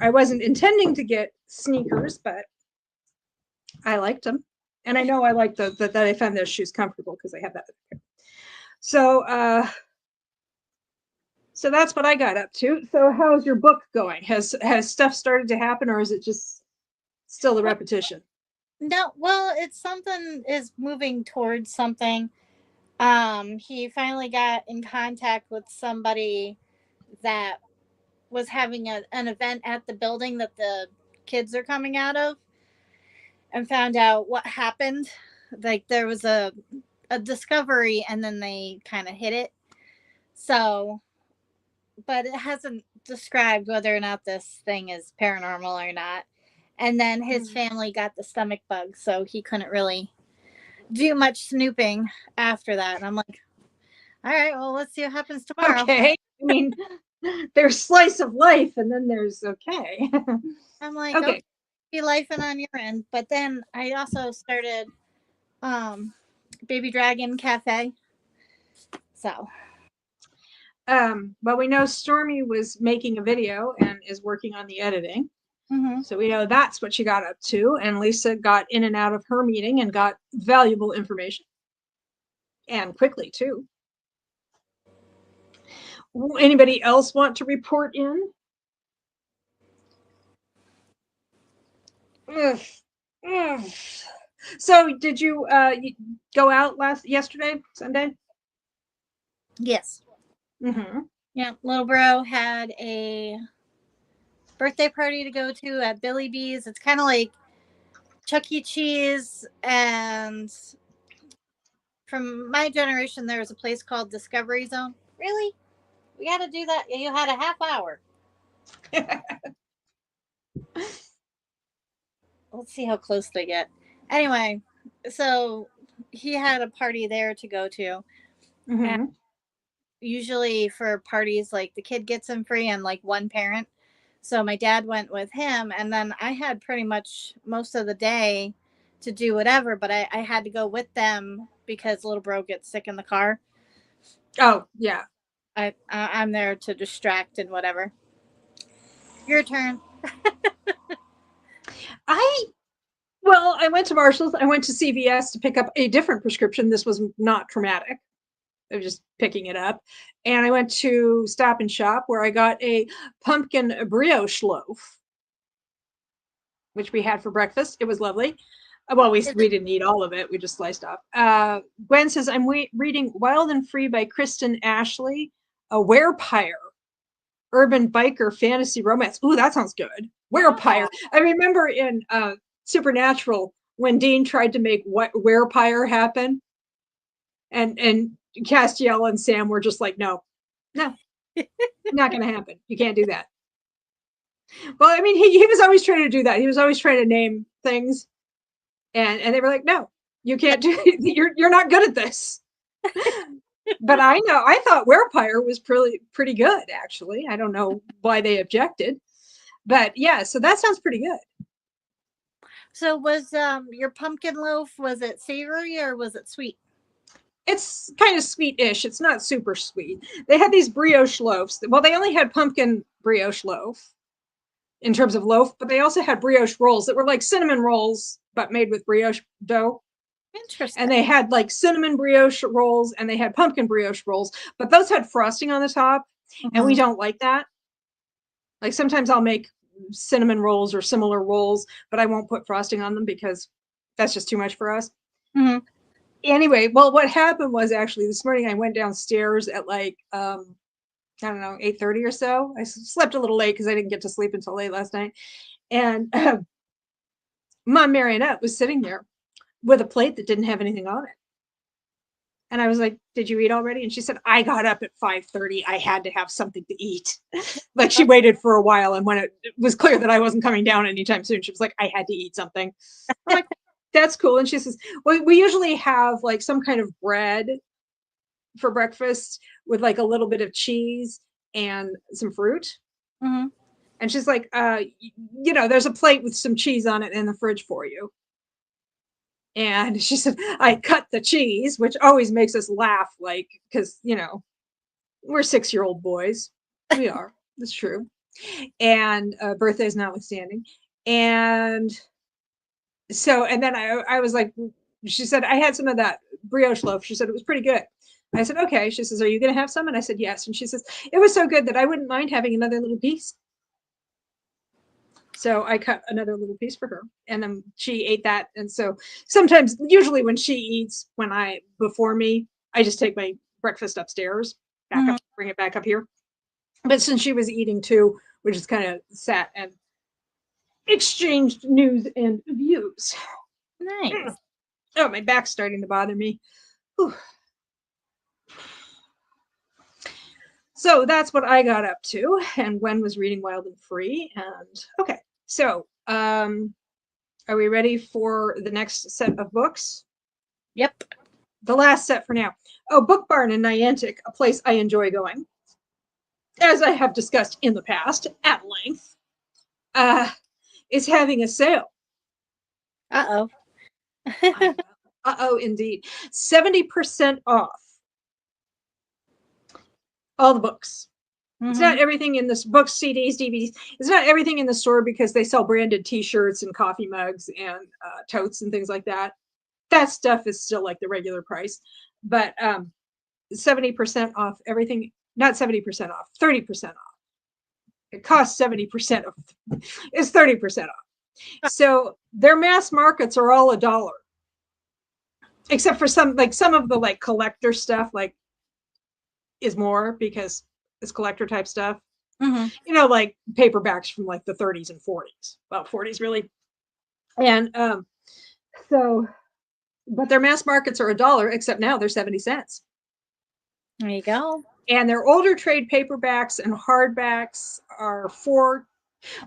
S1: I wasn't intending to get sneakers, but I liked them. And I know I like that I found those shoes comfortable because I have that. So that's what I got up to. So how's your book going? Has stuff started to happen, or is it just still the repetition?
S2: No, well, it's something is moving towards something. He finally got in contact with somebody that was having an event at the building that the kids are coming out of, and found out what happened. Like there was a discovery, and then they kind of hid it. So, but it hasn't described whether or not this thing is paranormal or not. And then his family got the stomach bug, so he couldn't really do much snooping after that. And I'm like, all right, well, let's see what happens tomorrow.
S1: Okay. I mean, there's slice of life, and then there's okay.
S2: I'm like, okay, be lifing on your end. But then I also started Baby Dragon Cafe. So.
S1: Well, we know Stormy was making a video and is working on the editing.
S2: Mm-hmm.
S1: So we know that's what she got up to. And Lisa got in and out of her meeting and got valuable information. And quickly, too. Anybody else want to report in? So did you go out yesterday, Sunday?
S2: Yes.
S1: Mm-hmm.
S2: Yeah, little bro had a birthday party to go to at Billy B's. It's kind of like Chuck E. Cheese, and from my generation, there was a place called Discovery Zone. Really? We got to do that? You had a half hour. Let's see how close they get. Anyway, so he had a party there to go to.
S1: Mm-hmm.
S2: And usually for parties, like the kid gets them free and like one parent. So my dad went with him, and then I had pretty much most of the day to do whatever, but I had to go with them because little bro gets sick in the car.
S1: Oh, yeah.
S2: I'm there to distract and whatever. Your turn.
S1: I went to Marshall's. I went to CVS to pick up a different prescription. This was not traumatic. I was just picking it up. And I went to Stop and Shop where I got a pumpkin brioche loaf, which we had for breakfast. It was lovely. Well, we didn't eat all of it. We just sliced off. Gwen says, I'm reading Wild and Free by Kristin Leigh, a werepire, urban biker fantasy romance. Ooh, that sounds good. Werepire. I remember in Supernatural when Dean tried to make werepire happen. And Castiel and Sam were just like, no, not going to happen. You can't do that. Well, I mean, he was always trying to do that. He was always trying to name things, and they were like, no, you can't do it. You're not good at this. But I know, I thought Werepire was pretty good, actually. I don't know why they objected, but yeah, so that sounds pretty good.
S2: So was your pumpkin loaf, was it savory or was it sweet?
S1: It's kind of sweet-ish. It's not super sweet. They had these brioche loaves. Well, they only had pumpkin brioche loaf in terms of loaf, but they also had brioche rolls that were like cinnamon rolls, but made with brioche dough.
S2: Interesting.
S1: And they had like cinnamon brioche rolls and they had pumpkin brioche rolls, but those had frosting on the top, and we don't like that. Like sometimes I'll make cinnamon rolls or similar rolls, but I won't put frosting on them because that's just too much for us. Anyway, well, what happened was actually this morning I went downstairs at like I don't know, 8:30 or so. I slept a little late because I didn't get to sleep until late last night. And Mom Marionette was sitting there with a plate that didn't have anything on it. And I was like, did you eat already? And she said, I got up at 5:30. I had to have something to eat. Like she waited for a while. And when it was clear that I wasn't coming down anytime soon, she was like, I had to eat something. I'm like, that's cool. And she says, well, we usually have like some kind of bread for breakfast with like a little bit of cheese and some fruit. And she's like, you know, there's a plate with some cheese on it in the fridge for you. And she said, I cut the cheese, which always makes us laugh, like, because, you know, we're 6-year-old boys. We are. That's true. And birthdays notwithstanding. And so, and then I was like, she said, I had some of that brioche loaf. She said, it was pretty good. I said, okay. She says, are you going to have some? And I said, yes. And she says, it was so good that I wouldn't mind having another little piece. So I cut another little piece for her, and then she ate that. And so sometimes, usually when she eats, before me, I just take my breakfast upstairs, back up, bring it back up here. But since she was eating too, we just kind of sat and exchanged news and views.
S2: Nice.
S1: Oh, my back's starting to bother me. Whew. So that's what I got up to, and Gwen was reading Wild and Free. And okay, so are we ready for the next set of books?
S2: Yep.
S1: The last set for now. Oh, Book Barn in Niantic, a place I enjoy going, as I have discussed in the past at length, is having a sale.
S2: Uh-oh.
S1: Uh-oh, indeed. 70% off all the books. It's not everything in this, books, CDs, DVDs. It's not everything in the store because they sell branded t-shirts and coffee mugs and totes and things like that. That stuff is still like the regular price, but 70% off everything, not 70% off, 30% off. It costs 70% off. It's 30% off. So their mass markets are all $1. Except for some of the like collector stuff, like is more because it's collector type stuff. You know, like paperbacks from like the 30s and 40s, well, 40s really. And so, but their mass markets are $1, except now they're 70 cents.
S2: There you go.
S1: And their older trade paperbacks and hardbacks are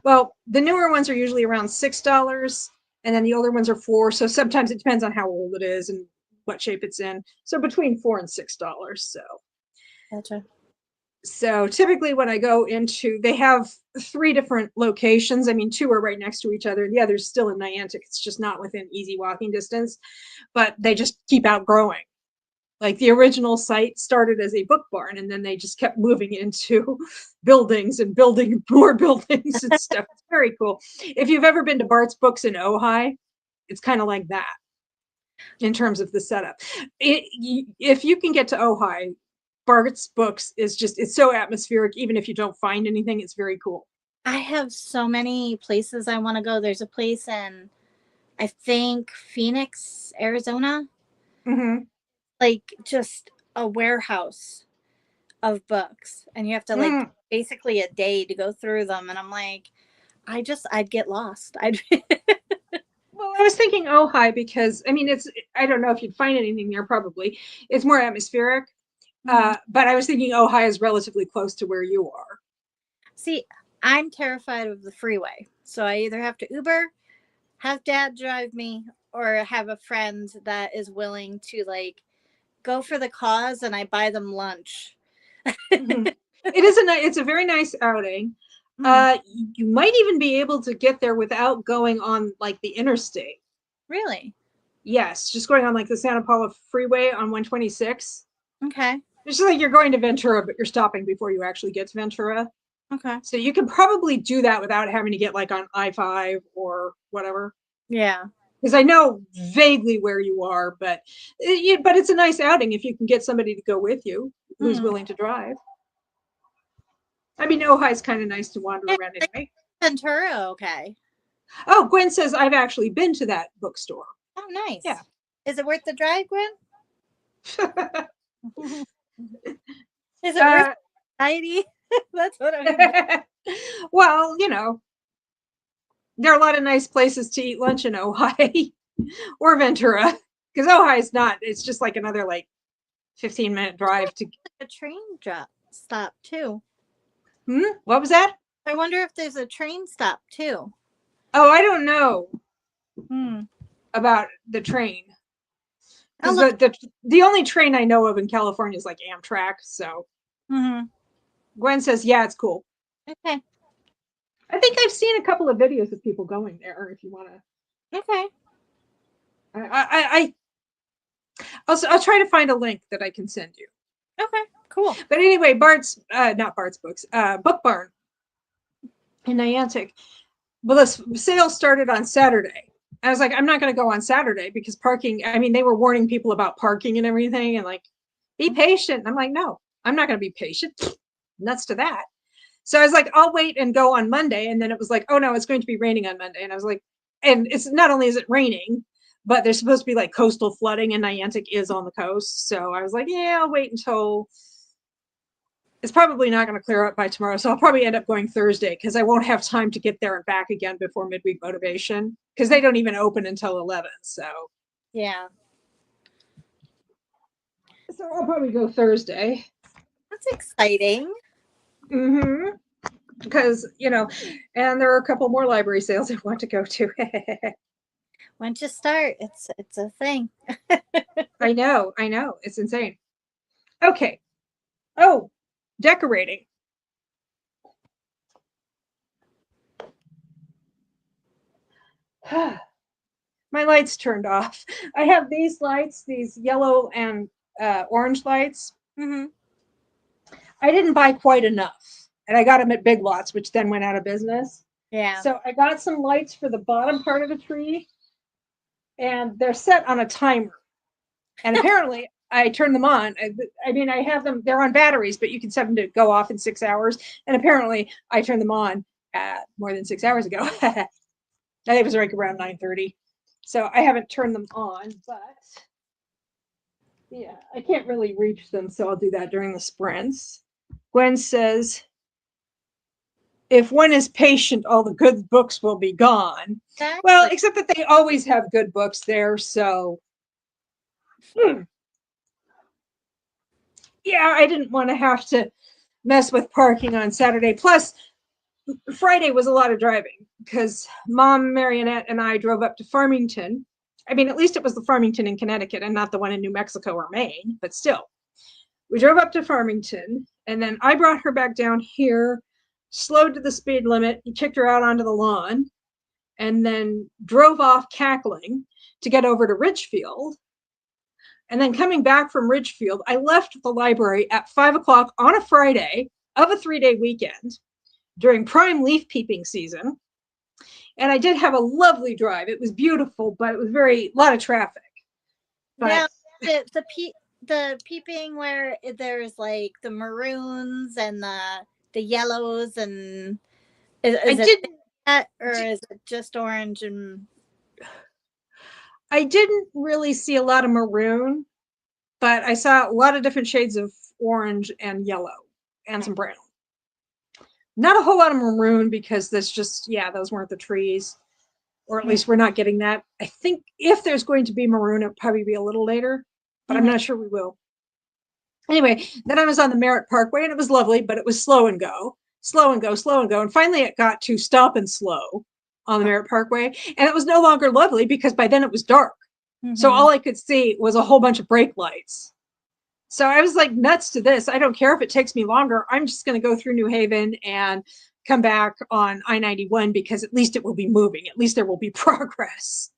S1: well, the newer ones are usually around $6, and then the older ones are $4. So sometimes it depends on how old it is and what shape it's in. So between $4 and $6. So.
S2: Gotcha.
S1: So typically when I go into, they have 3 different locations. I mean, 2 are right next to each other. The other's still in Niantic. It's just not within easy walking distance, but they just keep outgrowing. Like the original site started as a book barn, and then they just kept moving into buildings and building more buildings and stuff. It's very cool. If you've ever been to Bart's Books in Ojai, it's kind of like that in terms of the setup. If you can get to Ojai, Bart's Books is just, it's so atmospheric. Even if you don't find anything, it's very cool.
S2: I have so many places I want to go. There's a place in, I think, Phoenix, Arizona. Like just a warehouse of books. And you have to like basically a day to go through them. And I'm like, I'd get lost.
S1: Well, I was thinking Ojai because I mean I don't know if you'd find anything there. Probably it's more atmospheric. But I was thinking Ojai is relatively close to where you are.
S2: See, I'm terrified of the freeway, so I either have to Uber, have Dad drive me, or have a friend that is willing to like go for the cause, and I buy them lunch.
S1: Mm-hmm. It's a very nice outing. You might even be able to get there without going on like the interstate.
S2: Really?
S1: Yes, just going on like the Santa Paula Freeway on 126.
S2: Okay.
S1: It's just like you're going to Ventura, but you're stopping before you actually get to Ventura.
S2: Okay.
S1: So you can probably do that without having to get like on I-5 or whatever.
S2: Yeah.
S1: Because I know vaguely where you are, but it's a nice outing if you can get somebody to go with you who's willing to drive. I mean, Ojai's kind of nice to wander around anyway.
S2: Ventura, okay.
S1: Oh, Gwen says I've actually been to that bookstore.
S2: Oh, nice.
S1: Yeah.
S2: Is it worth the drive, Gwen? Is it worth anxiety? That's what I'm
S1: Well, there are a lot of nice places to eat lunch in Ojai or Ventura. Because Ojai's not, it's just like another 15-minute drive to
S2: a train stop too.
S1: What was that?
S2: I wonder if there's a train stop too.
S1: Oh, I don't know about the train. Because the only train I know of in California is like Amtrak. So Gwen says, yeah, it's cool.
S2: Okay.
S1: I think I've seen a couple of videos of people going there. If you want to.
S2: Okay.
S1: I'll try to find a link that I can send you.
S2: Okay, cool.
S1: But anyway, not Bart's Books, Book Barn in Niantic. Well, the sale started on Saturday. I was like, I'm not going to go on Saturday because parking. I mean, they were warning people about parking and everything, and be patient. I'm like, no, I'm not going to be patient. Nuts to that. So I was like, I'll wait and go on Monday. And then it was like, oh no, it's going to be raining on Monday. And I was like, and it's not only is it raining, but there's supposed to be coastal flooding, and Niantic is on the coast. So I was like, yeah, I'll wait until it's probably not going to clear up by tomorrow. So I'll probably end up going Thursday because I won't have time to get there and back again before midweek motivation because they don't even open until 11. So
S2: yeah.
S1: So I'll probably go Thursday.
S2: That's exciting.
S1: Because, and there are a couple more library sales I want to go to.
S2: Once you start, it's a thing.
S1: I know. It's insane. Okay. Oh, decorating. My lights turned off. I have these lights, these yellow and orange lights. I didn't buy quite enough, and I got them at Big Lots, which then went out of business.
S2: Yeah.
S1: So I got some lights for the bottom part of the tree, and they're set on a timer. And apparently, I turn them on. I mean, I have them, they're on batteries, but you can set them to go off in 6 hours. And apparently, I turned them on more than 6 hours ago. I think it was around 9:30. So I haven't turned them on, but yeah, I can't really reach them. So I'll do that during the sprints. Gwen says, if one is patient, all the good books will be gone. Exactly. Well, except that they always have good books there. So yeah, I didn't want to have to mess with parking on Saturday. Plus, Friday was a lot of driving because Mom Marionette and I drove up to Farmington. I mean, at least it was the Farmington in Connecticut and not the one in New Mexico or Maine, but still. We drove up to Farmington, and then I brought her back down here, slowed to the speed limit, kicked her out onto the lawn, and then drove off cackling to get over to Ridgefield. And then coming back from Ridgefield, I left the library at 5 o'clock on a Friday of a 3-day weekend during prime leaf peeping season. And I did have a lovely drive. It was beautiful, but it was a lot of traffic. But
S2: yeah, the peeping where there's the maroons and the yellows and is it that, or is it just orange and?
S1: I didn't really see a lot of maroon, but I saw a lot of different shades of orange and yellow and some brown. Not a whole lot of maroon because those weren't the trees. or at least we're not getting that. I think if there's going to be Maroon, it'll probably be a little later, but I'm not sure we will. Anyway, then I was on the Merritt Parkway and it was lovely, but it was slow and go, slow and go, slow and go. And finally it got to stop and slow on the Merritt Parkway. And it was no longer lovely because by then it was dark. So all I could see was a whole bunch of brake lights. So I was like nuts to this. I don't care if it takes me longer. I'm just going to go through New Haven and come back on I-91 because at least it will be moving. At least there will be progress.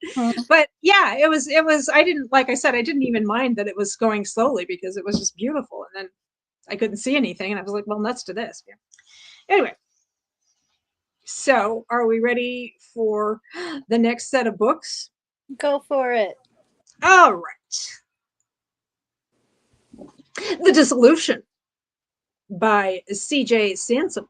S1: But yeah, it was, I didn't, like I said, I didn't even mind that it was going slowly because it was just beautiful. And then I couldn't see anything. And I was like, well, nuts to this. Yeah. Anyway, so are we ready for the next set of books?
S2: Go for it.
S1: All right. The Dissolution by C.J. Sansom.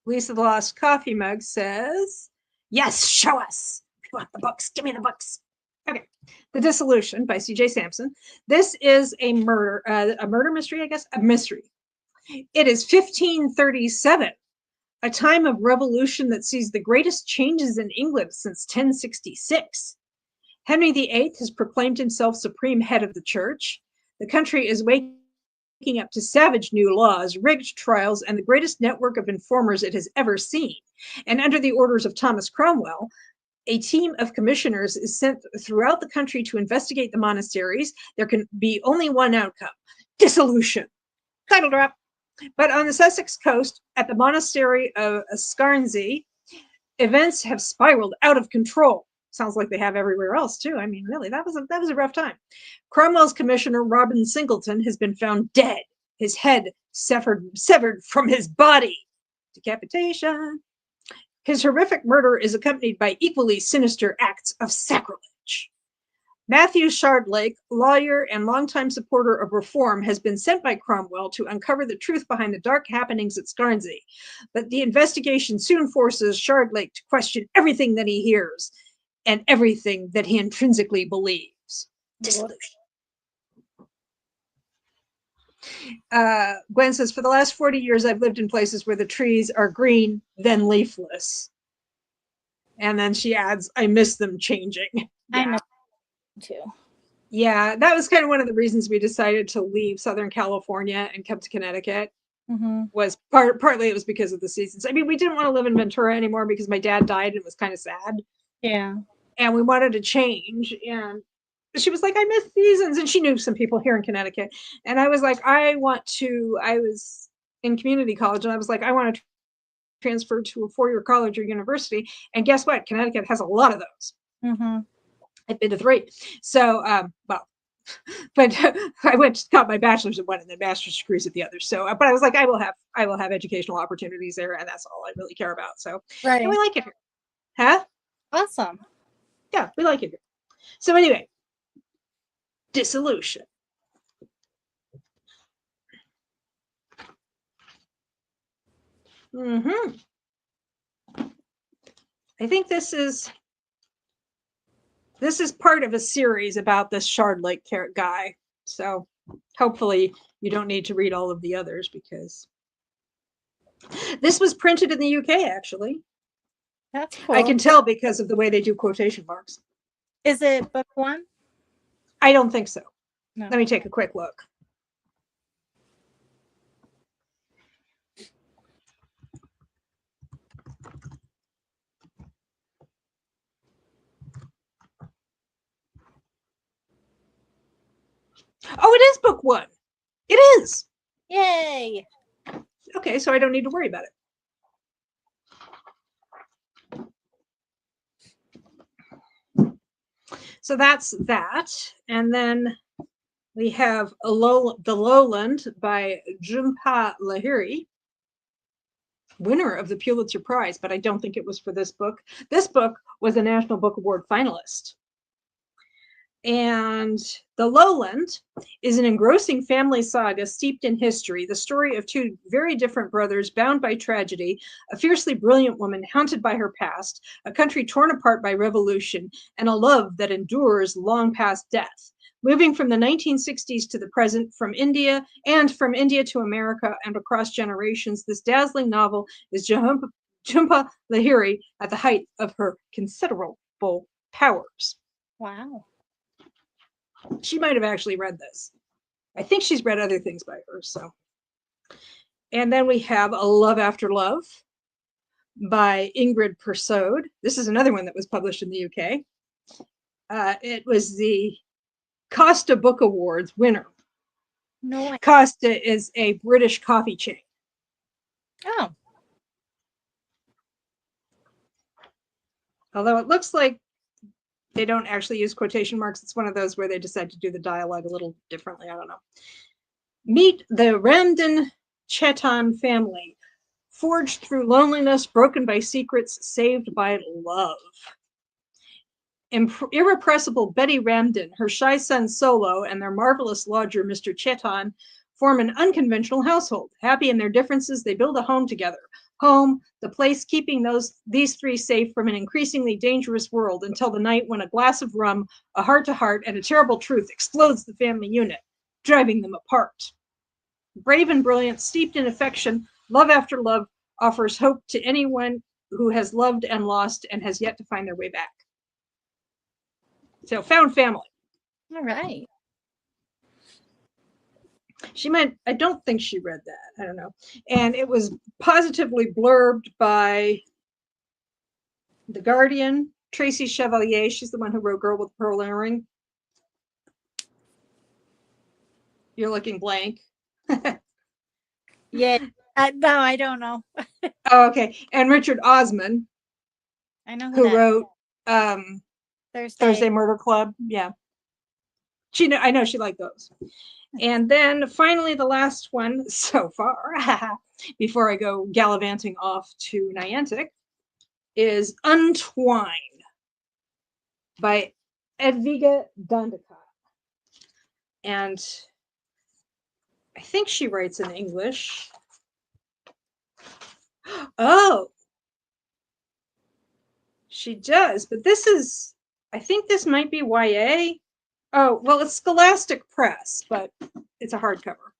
S1: Lisa the Lost Coffee Mug says, yes, show us. We want the books. Give me the books. Okay. The Dissolution by C.J. Sansom. This is a murder mystery, I guess, a mystery. It is 1537, a time of revolution that sees the greatest changes in England since 1066. Henry VIII has proclaimed himself supreme head of the church. The country is waking up to savage new laws, rigged trials, and the greatest network of informers it has ever seen. And under the orders of Thomas Cromwell, a team of commissioners is sent throughout the country to investigate the monasteries. There can be only one outcome: dissolution. Title drop. But on the Sussex coast, at the monastery of Scarnsey, events have spiraled out of control. Sounds like they have everywhere else too. I mean, really, that was a rough time. Cromwell's commissioner, Robin Singleton, has been found dead, his head severed from his body. Decapitation. His horrific murder is accompanied by equally sinister acts of sacrilege. Matthew Shardlake, lawyer and longtime supporter of reform, has been sent by Cromwell to uncover the truth behind the dark happenings at Scarnsey. But the investigation soon forces Shardlake to question everything that he hears and everything that he intrinsically believes. Dissolution. Gwen says, for the last 40 years, I've lived in places where the trees are green, then leafless. And then she adds, I miss them changing.
S2: I know too.
S1: Yeah, that was kind of one of the reasons we decided to leave Southern California and come to Connecticut. Was partly it was because of the seasons. I mean, we didn't want to live in Ventura anymore because my dad died and it was kind of sad.
S2: Yeah.
S1: And we wanted to change. And she was like, I miss seasons. And she knew some people here in Connecticut. And I was like, I was in community college and I was like, I want to transfer to a 4-year college or university. And guess what? Connecticut has a lot of those. I've been to 3. So, well, but I got my bachelor's at one and then master's degrees at the other. So, but I was like, I will have educational opportunities there. And that's all I really care about. So,
S2: right.
S1: And we like it here. Huh?
S2: Awesome.
S1: Yeah, we like it here. So anyway, Dissolution. I think this is part of a series about this Shardlake guy. So hopefully you don't need to read all of the others because this was printed in the UK, actually.
S2: That's cool.
S1: I can tell because of the way they do quotation marks.
S2: Is it book 1?
S1: I don't think so.
S2: No.
S1: Let me take a quick look. Oh, it is book 1. It is.
S2: Yay.
S1: Okay, so I don't need to worry about it. So that's that. And then we have The Lowland by Jhumpa Lahiri, winner of the Pulitzer Prize, but I don't think it was for this book. This book was a National Book Award finalist. And The Lowland is an engrossing family saga steeped in history, the story of 2 very different brothers bound by tragedy, a fiercely brilliant woman haunted by her past, a country torn apart by revolution, and a love that endures long past death. Moving from the 1960s to the present, from India to America and across generations, this dazzling novel is Jhumpa Lahiri at the height of her considerable powers.
S2: Wow.
S1: She might have actually read this. I think she's read other things by her. So, and then we have A Love After Love by Ingrid Persaud. This is another one that was published in the UK. It was the Costa Book Awards winner.
S2: No.
S1: Costa is a British coffee chain.
S2: Oh.
S1: Although it looks like they don't actually use quotation marks. It's one of those where they decide to do the dialogue a little differently. I don't know. Meet the Ramdan Chetan family, forged through loneliness, broken by secrets, saved by love. Irrepressible Betty Ramdan, her shy son Solo, and their marvelous lodger, Mr. Chetan, form an unconventional household. Happy in their differences, they build a home together. Home, the place keeping these three safe from an increasingly dangerous world until the night when a glass of rum, a heart-to-heart, and a terrible truth explodes the family unit, driving them apart. Brave and brilliant, steeped in affection, Love After Love offers hope to anyone who has loved and lost and has yet to find their way back. So, found family.
S2: All right.
S1: I don't think she read that. I don't know. And it was positively blurbed by The Guardian, Tracy Chevalier. She's the one who wrote Girl with the Pearl Earring. You're looking blank.
S2: Yeah. No, I don't know.
S1: Oh, okay. And Richard Osman,
S2: I know
S1: who wrote Thursday Murder Club. Yeah. I know she liked those. And then finally, the last one so far, before I go gallivanting off to Niantic, is Untwine by Edviga Dandekar. And I think she writes in English. Oh, she does, but I think this might be YA. Oh, well, it's Scholastic Press, but it's a hardcover.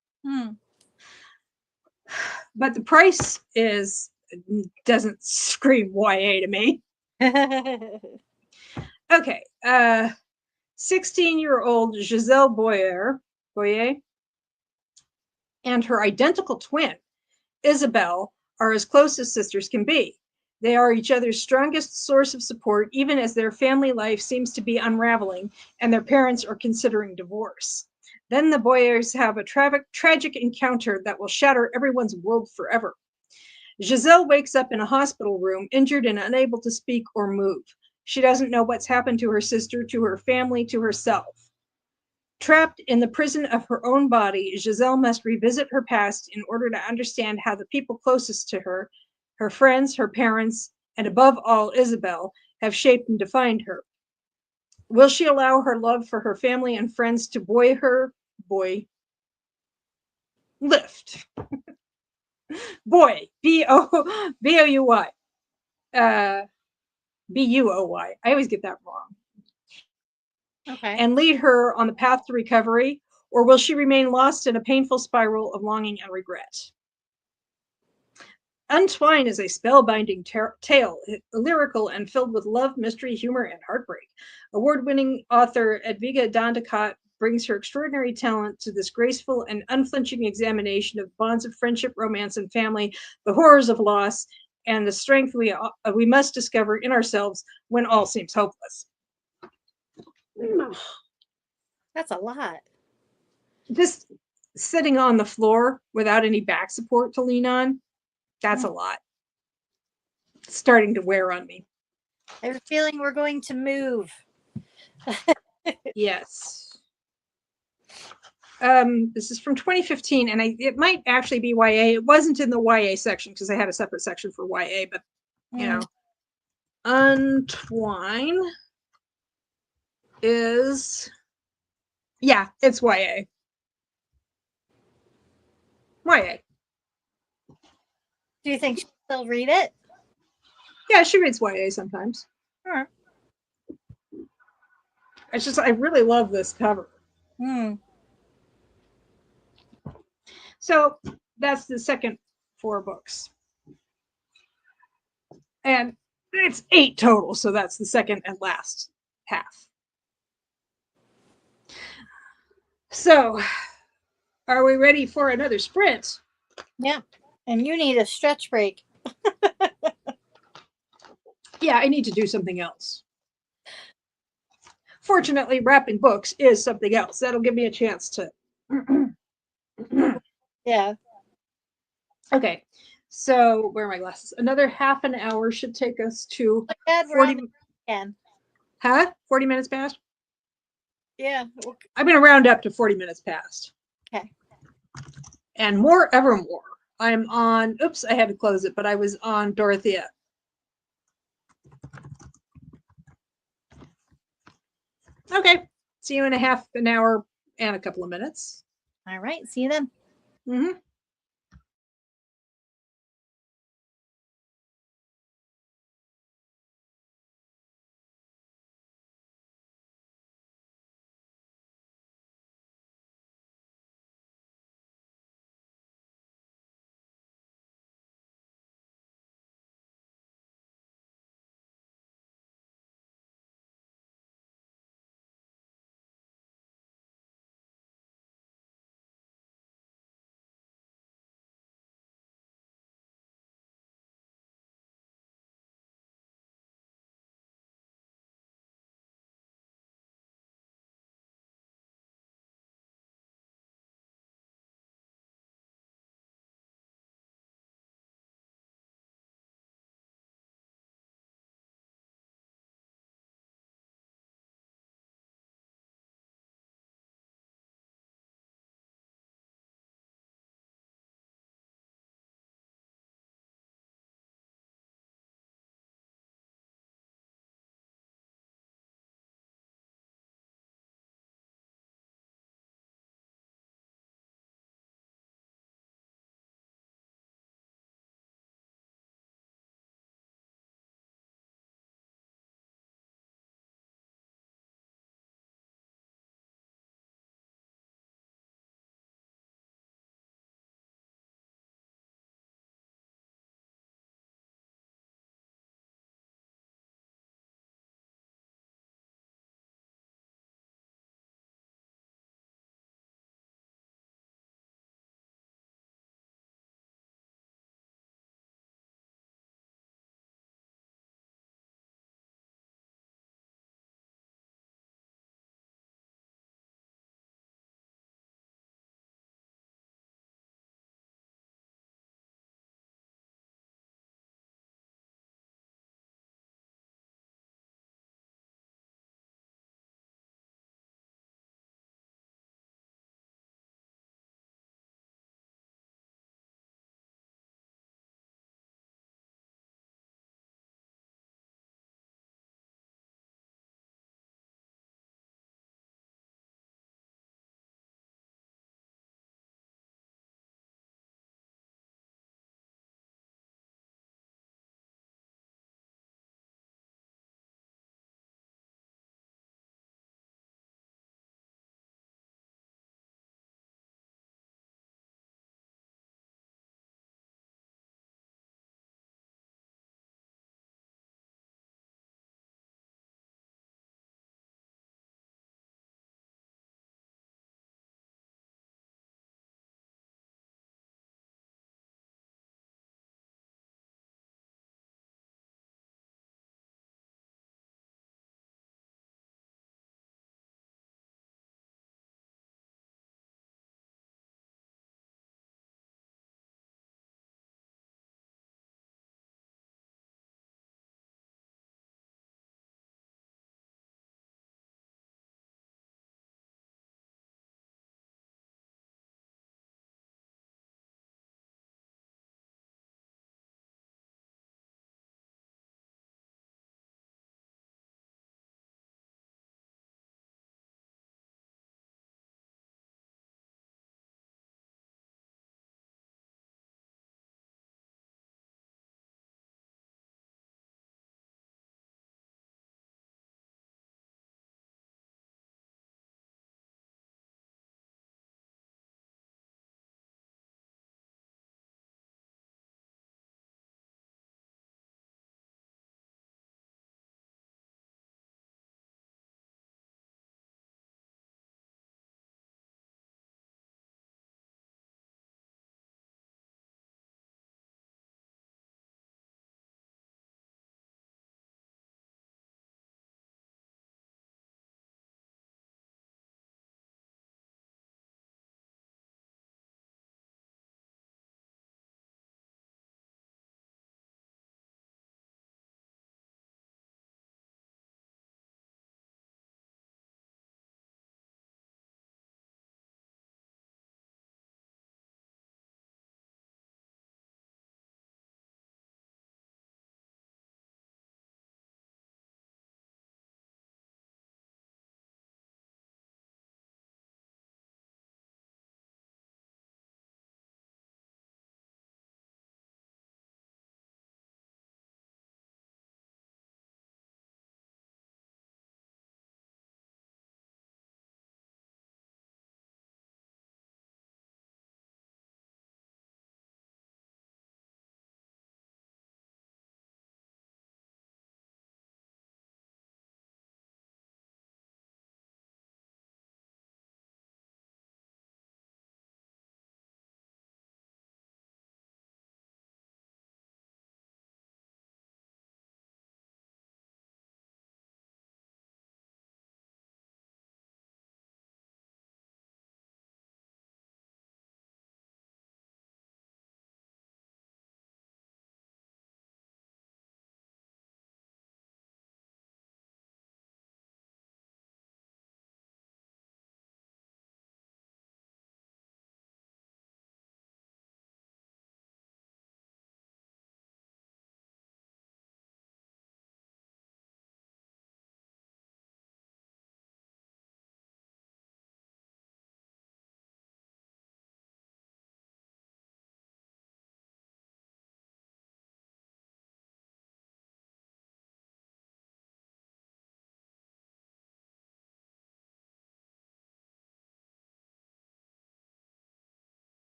S1: But the price doesn't scream YA to me. Okay. 16-year-old Giselle Boyer and her identical twin, Isabel, are as close as sisters can be. They are each other's strongest source of support, even as their family life seems to be unraveling and their parents are considering divorce. Then the Boyers have a tragic encounter that will shatter everyone's world forever. Giselle wakes up in a hospital room, injured and unable to speak or move. She doesn't know what's happened to her sister, to her family, to herself. Trapped in the prison of her own body, Giselle must revisit her past in order to understand how the people closest to her, her friends, her parents, and above all, Isabel, have shaped and defined her. Will she allow her love for her family and friends to lift? Boy, B-O-U-Y. B-U-O-Y. I always get that wrong.
S2: Okay.
S1: And lead her on the path to recovery, or will she remain lost in a painful spiral of longing and regret? Untwine is a spellbinding tale, lyrical and filled with love, mystery, humor, and heartbreak. Award-winning author Edviga Dandekar brings her extraordinary talent to this graceful and unflinching examination of bonds of friendship, romance, and family, the horrors of loss, and the strength we must discover in ourselves when all seems hopeless.
S2: That's a lot.
S1: Just sitting on the floor without any back support to lean on, that's a lot. It's starting to wear on me.
S2: I have a feeling we're going to move.
S1: Yes. This is from 2015, and it might actually be YA. It wasn't in the YA section because I had a separate section for YA, but you know, Untwine is, yeah, it's YA. YA.
S2: Do you think she'll still read it?
S1: Yeah, she reads YA sometimes.
S2: Sure.
S1: I really love this cover.
S2: Hmm.
S1: So that's the second 4 books. And it's 8 total, so that's the second and last half. So, are we ready for another sprint?
S2: Yeah. And you need a stretch break.
S1: Yeah, I need to do something else. Fortunately, wrapping books is something else. That'll give me a chance to.
S2: Yeah.
S1: Okay, so where are my glasses? Another half an hour should take us to
S2: My God, we're
S1: 40.
S2: on again.
S1: Huh? 40 minutes past?
S2: Yeah.
S1: I'm going to round up to 40 minutes past.
S2: Okay.
S1: And more evermore. I'm on, oops, I had to close it, but I was on Dorothea. Okay, see you in a half an hour and a couple of minutes.
S2: All right. See you then.
S1: Mm-hmm.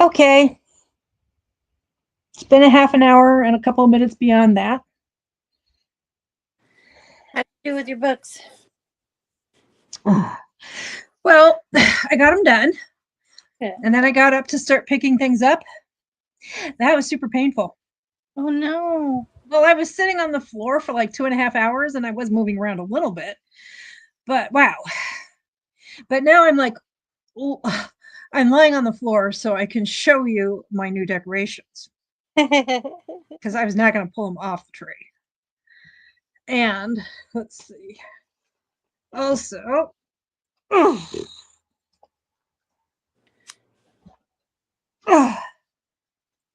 S1: Okay. It's been a half an hour and a couple of minutes beyond that.
S2: How do you do with your books?
S1: Well, I got them done.
S2: Yeah.
S1: And then I got up to start picking things up. That was super painful.
S2: Oh no.
S1: Well, I was sitting on the floor for like 2.5 hours and I was moving around a little bit. But wow. But now I'm like, I'm lying on the floor so I can show you my new decorations because I was not going to pull them off the tree. And let's see. Also,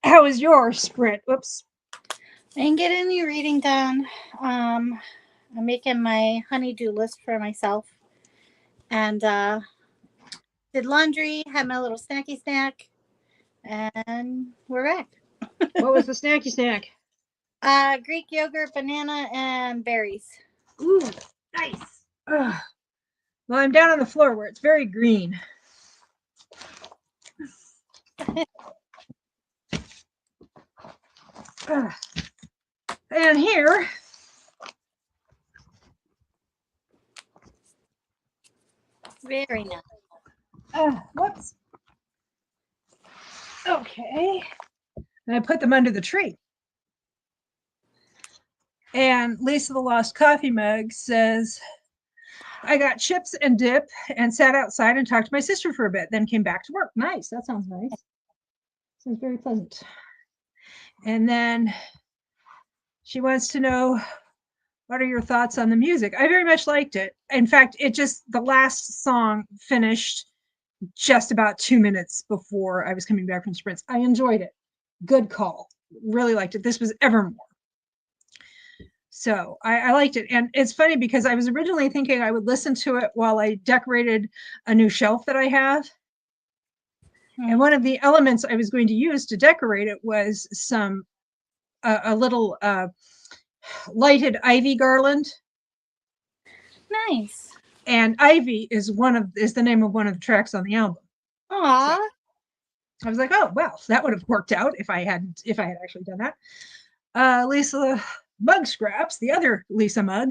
S1: how is your sprint? Whoops.
S2: I didn't get any reading done. I'm making my honeydew list for myself, and did laundry, had my little snacky snack, and we're back.
S1: What was the snacky snack?
S2: Greek yogurt, banana, and berries.
S1: Ooh, nice. Well, I'm down on the floor where it's very green. And here,
S2: Very nice.
S1: whoops. Okay. And I put them under the tree. And Lisa the Lost Coffee Mug says, I got chips and dip and sat outside and talked to my sister for a bit, then came back to work. Nice. That sounds nice. Sounds very pleasant. And then she wants to know, what are your thoughts on the music? I very much liked it. In fact, the last song finished just about 2 minutes before I was coming back from sprints. I enjoyed it. Good call. Really liked it. This was Evermore. So I liked it. And it's funny because I was originally thinking I would listen to it while I decorated a new shelf that I have. And one of the elements I was going to use to decorate it was a little lighted ivy garland.
S2: Nice.
S1: And Ivy is the name of one of the tracks on the album.
S2: Aww.
S1: So I was like, oh well, that would have worked out if I had actually done that. Lisa Mug Scraps, the other Lisa Mug.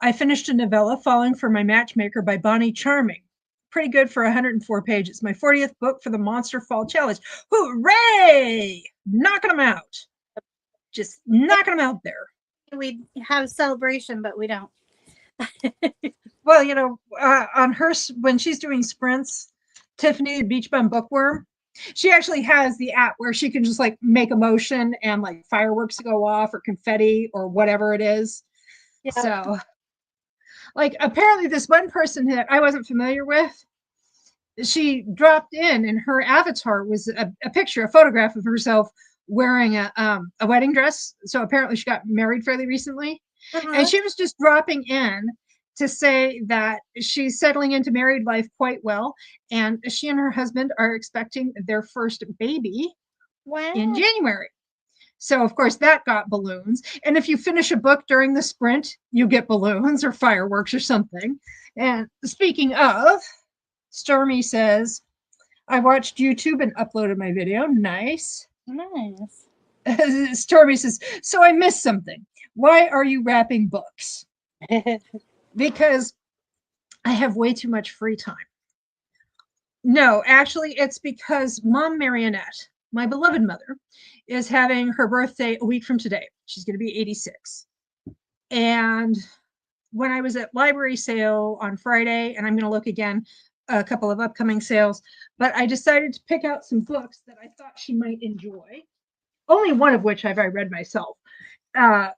S1: I finished a novella, Falling for My Matchmaker by Bonnie Charming. Pretty good for 104 pages. My 40th book for the Monster Fall Challenge. Hooray! Knocking them out. Just knocking them out there.
S2: We have a celebration, but we don't.
S1: Well, on her, when she's doing sprints, Tiffany, the Beach Bum Bookworm, she actually has the app where she can just like make a motion and like fireworks go off or confetti or whatever it is. Yeah. So, like, apparently this one person that I wasn't familiar with, she dropped in and her avatar was a picture, a photograph of herself wearing a wedding dress. So apparently she got married fairly recently. And she was just dropping in to say that she's settling into married life quite well. And she and her husband are expecting their first baby in January. So, of course, that got balloons. And if you finish a book during the sprint, you get balloons or fireworks or something. And speaking of, Stormy says, I watched YouTube and uploaded my video. Nice.
S2: Nice.
S1: Stormy says, so I missed something. Why are you wrapping books? Because I have way too much free time. No, actually, it's because Mom Marionette, my beloved mother, is having her birthday a week from today. She's going to be 86. And when I was at library sale on Friday, and I'm going to look again, a couple of upcoming sales, but I decided to pick out some books that I thought she might enjoy. Only one of which I've read myself.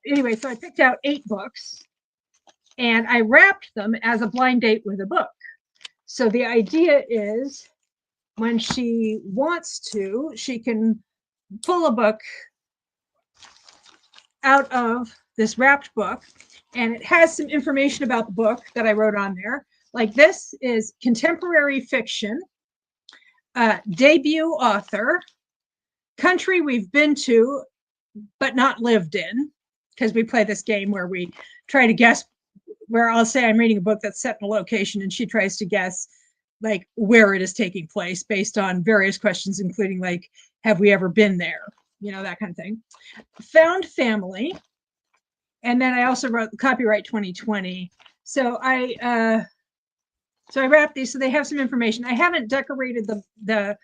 S1: Anyway, so I picked out 8 books and I wrapped them as a blind date with a book. So the idea is when she wants to, she can pull a book out of this wrapped book, and it has some information about the book that I wrote on there. Like, this is contemporary fiction, debut author, country we've been to but not lived in, because we play this game where we try to guess, where I'll say I'm reading a book that's set in a location and she tries to guess like where it is taking place based on various questions, including like, have we ever been there? You know, that kind of thing. Found family. And then I also wrote copyright 2020. So I wrapped these so they have some information. I haven't decorated the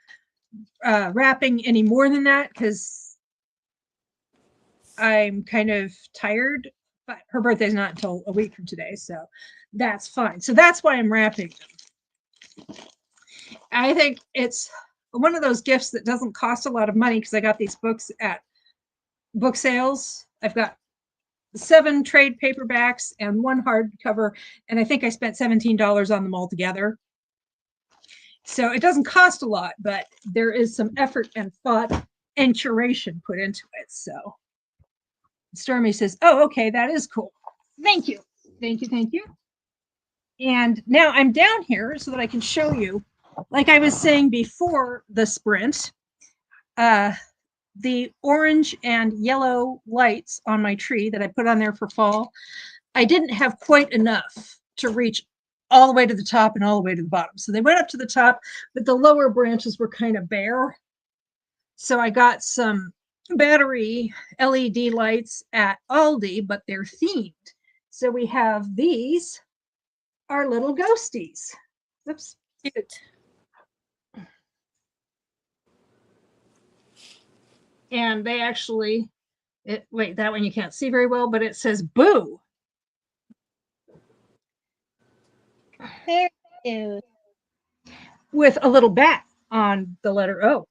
S1: wrapping any more than that because I'm kind of tired, but her birthday's not until a week from today, so that's fine. So that's why I'm wrapping them. I think it's one of those gifts that doesn't cost a lot of money because I got these books at book sales. I've got 7 trade paperbacks and 1 hardcover, and I think I spent $17 on them all together. So it doesn't cost a lot, but there is some effort and thought and curation put into it. So Stormy says, oh, okay, that is cool. Thank you. Thank you. Thank you. And now I'm down here so that I can show you, like I was saying before the sprint, the orange and yellow lights on my tree that I put on there for fall, I didn't have quite enough to reach all the way to the top and all the way to the bottom. So they went up to the top, but the lower branches were kind of bare. So I got some battery LED lights at Aldi, but they're themed. So we have these, our little ghosties. Oops.
S2: Cute.
S1: And they actually, wait, that one you can't see very well, but it says boo.
S2: Very cute.
S1: With a little bat on the letter O.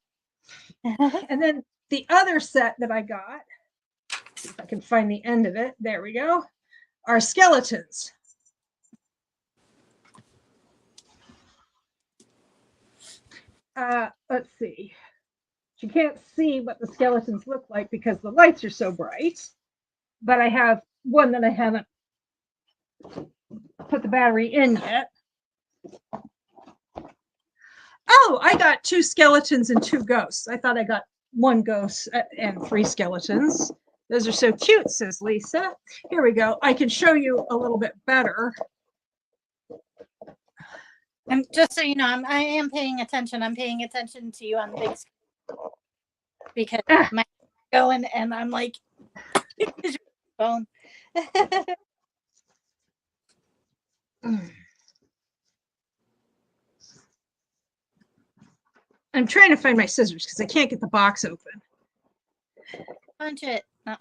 S1: And then the other set that I got, if I can find the end of it, there we go, are skeletons. Let's see. You can't see what the skeletons look like because the lights are so bright, but I have one that I haven't put the battery in yet. Oh, I got 2 skeletons and 2 ghosts. I thought I got 1 ghost and 3 skeletons. Those are so cute, says Lisa. Here we go. I can show you a little bit better.
S2: And just so you know, I am paying attention. I'm paying attention to you on the big screen because my going and I'm like, phone.
S1: I'm trying to find my scissors because I can't get the box open.
S2: Punch it. No.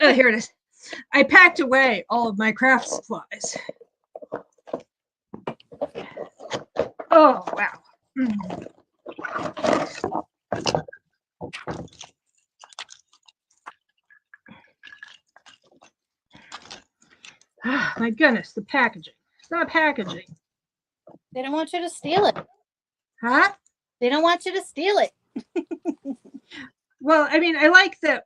S1: Oh, here it is. I packed away all of my craft supplies. Oh, wow. My goodness, the packaging. Stop packaging.
S2: They don't want you to steal it.
S1: Huh?
S2: They don't want you to steal it.
S1: Well, I mean, I like that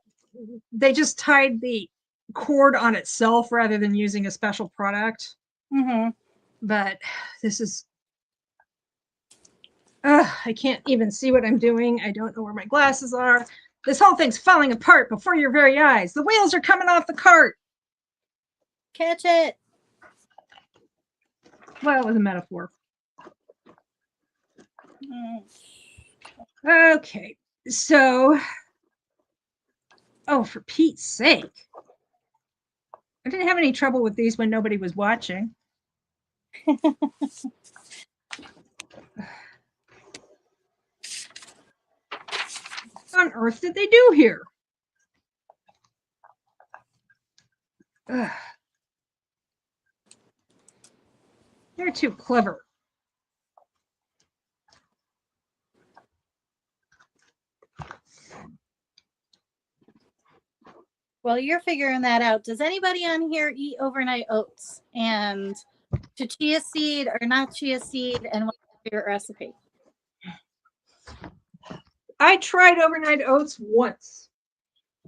S1: they just tied the cord on itself rather than using a special product.
S2: Mm-hmm.
S1: But this is, I can't even see what I'm doing. I don't know where my glasses are. This whole thing's falling apart before your very eyes. The wheels are coming off the cart.
S2: Catch it.
S1: Well, it was a metaphor.
S2: Mm.
S1: Okay, so, oh, for Pete's sake. I didn't have any trouble with these when nobody was watching. What on earth did they do here? Ugh. They're too clever.
S2: Well, you're figuring that out. Does anybody on here eat overnight oats? And to chia seed or not chia seed? And what's your favorite recipe?
S1: I tried overnight oats once,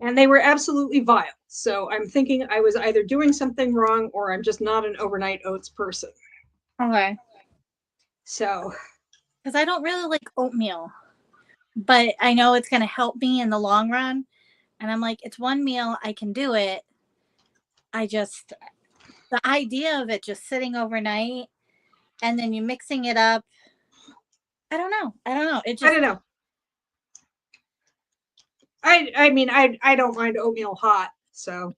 S1: and they were absolutely vile. So I'm thinking I was either doing something wrong or I'm just not an overnight oats person.
S2: Okay.
S1: So.
S2: Because I don't really like oatmeal, but I know it's going to help me in the long run. And I'm like, it's one meal, I can do it. The idea of it just sitting overnight and then you mixing it up I don't know. It just
S1: I don't know. I mean, I don't mind oatmeal hot. So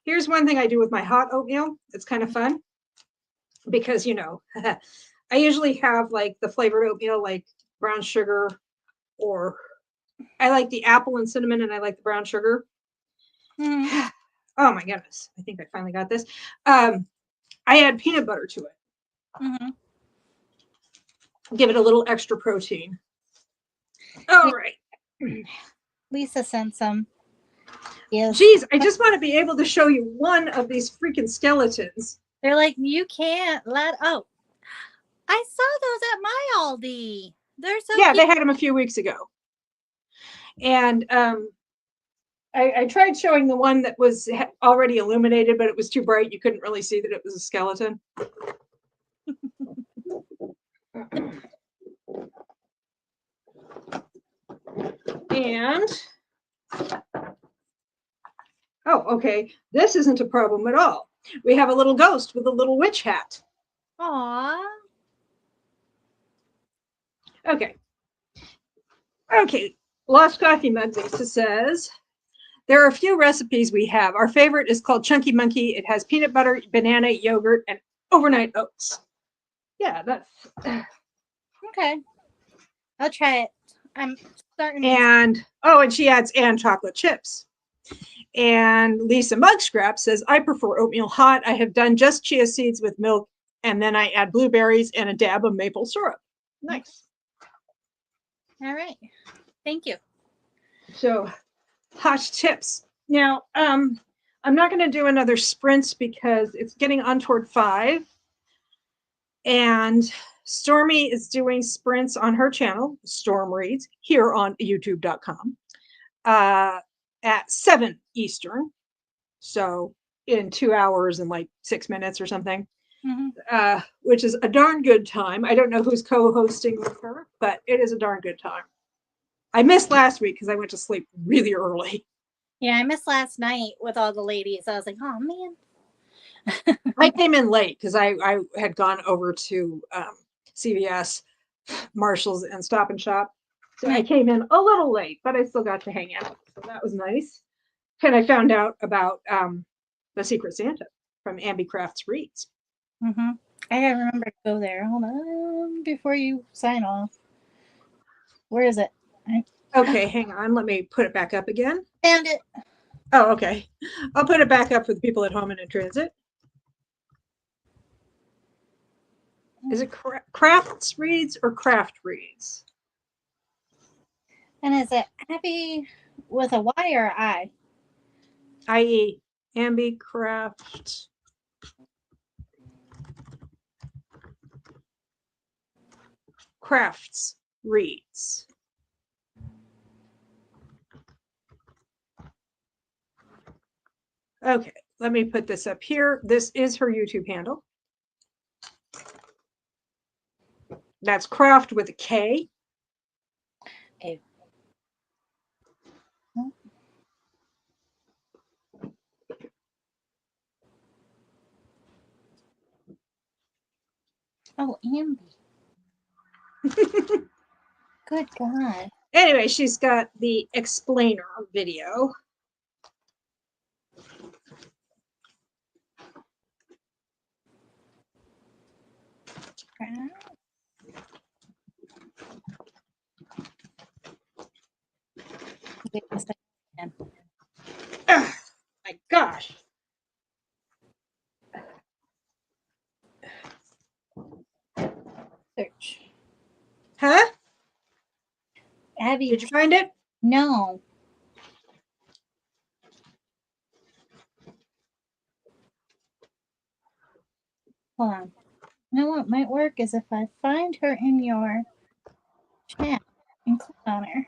S1: here's one thing I do with my hot oatmeal. It's kind of fun because, you know, I usually have like the flavored oatmeal, like brown sugar, or I like the apple and cinnamon, and I like the brown sugar.
S2: Mhm.
S1: Oh my goodness. I think I finally got this. I add peanut butter to it.
S2: Mhm.
S1: Give it a little extra protein. All right.
S2: Lisa sent some. Yes.
S1: Geez, I just want to be able to show you one of these freaking skeletons.
S2: They're like, you can't let. Oh, I saw those at my Aldi. They're so
S1: Yeah,
S2: cute.
S1: they had them a few weeks ago. And I tried showing the one that was already illuminated, but it was too bright. You couldn't really see that it was a skeleton. And, oh, okay, this isn't a problem at all. We have a little ghost with a little witch hat.
S2: Aww.
S1: Okay. Okay, Lost Coffee Mug Lisa says, there are a few recipes we have. Our favorite is called Chunky Monkey. It has peanut butter, banana, yogurt, and overnight oats. Yeah, that's...
S2: Okay. I'll try it. I'm starting.
S1: And, oh, and she adds, and chocolate chips. And Lisa Mug Scrap says, I prefer oatmeal hot. I have done just chia seeds with milk, and then I add blueberries and a dab of maple syrup. Nice.
S2: All right. Thank you.
S1: So, hot tips. Now, I'm not going to do another sprint because it's getting on toward 5. And Stormy is doing sprints on her channel, Storm Reads, here on youtube.com at 7 Eastern. So in 2 hours and like 6 minutes or something, which is a darn good time. I don't know who's co-hosting with her, but it is a darn good time. I missed last week because I went to sleep really early.
S2: Yeah, I missed last night with all the ladies. I was like, oh man.
S1: I came in late because I had gone over to CVS, Marshalls, and Stop and Shop. So I came in a little late, but I still got to hang out. So that was nice. And I found out about the Secret Santa from Ambi Crafts Reads.
S2: I gotta remember to go there. Hold on before you sign off. Where is it?
S1: Okay, hang on. Let me put it back up again.
S2: Found it.
S1: Oh, okay. I'll put it back up for the people at home and in transit. Is it Crafts Reads or Craft Reads?
S2: And is it Happy with a Y or I?
S1: I.e. Ambi Craft. Crafts Reads. Okay, let me put this up here. This is her YouTube handle. That's Craft with a K.
S2: Okay. Oh, Ambi. Good God.
S1: Anyway, she's got the explainer video. Oh, my gosh.
S2: Search.
S1: Huh?
S2: Abby.
S1: Did you find it?
S2: No. Hold on. You know what might work is if I find her in your chat and click on her.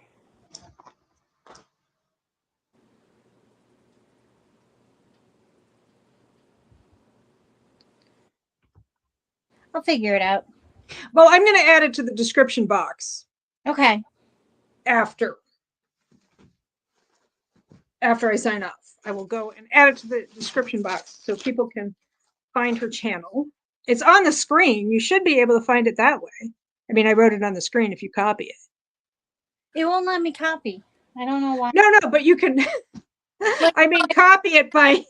S2: I'll figure it out.
S1: Well, I'm going to add it to the description box.
S2: Okay.
S1: After I sign off, I will go and add it to the description box so people can find her channel. It's on the screen. You should be able to find it that way. I mean, I wrote it on the screen if you copy it.
S2: It won't let me copy. I don't know why.
S1: No, but you can. I mean, copy it by.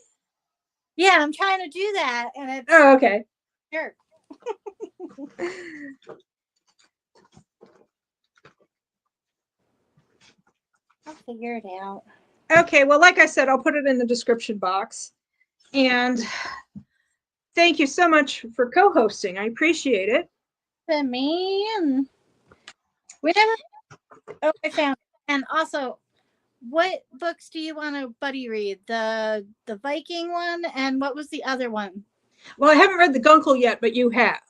S2: Yeah, I'm trying to do that, and it's.
S1: Oh, okay.
S2: Sure. I'll figure it out.
S1: Okay, well, like I said, I'll put it in the description box. And thank you so much for co-hosting. I appreciate it.
S2: Man, we never. Oh, I found it. And also, what books do you want to buddy read? The Viking one, and what was the other one?
S1: Well, I haven't read the Guncle yet, but you have.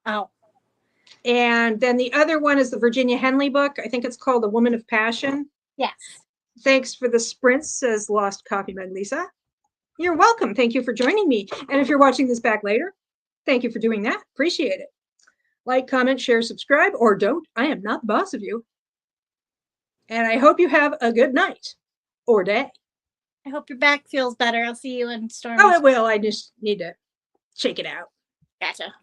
S2: Oh.
S1: And then the other one is the Virginia Henley book. I think it's called The Woman of Passion.
S2: Yes.
S1: Thanks for the sprints, says Lost Coffee Mug Lisa. You're welcome. Thank you for joining me. And if you're watching this back later, thank you for doing that. Appreciate it. Like, comment, share, subscribe, or don't. I am not the boss of you. And I hope you have a good night or day.
S2: I hope your back feels better. I'll see you in Stormy.
S1: Oh, it will. I just need to shake it out.
S2: Gotcha.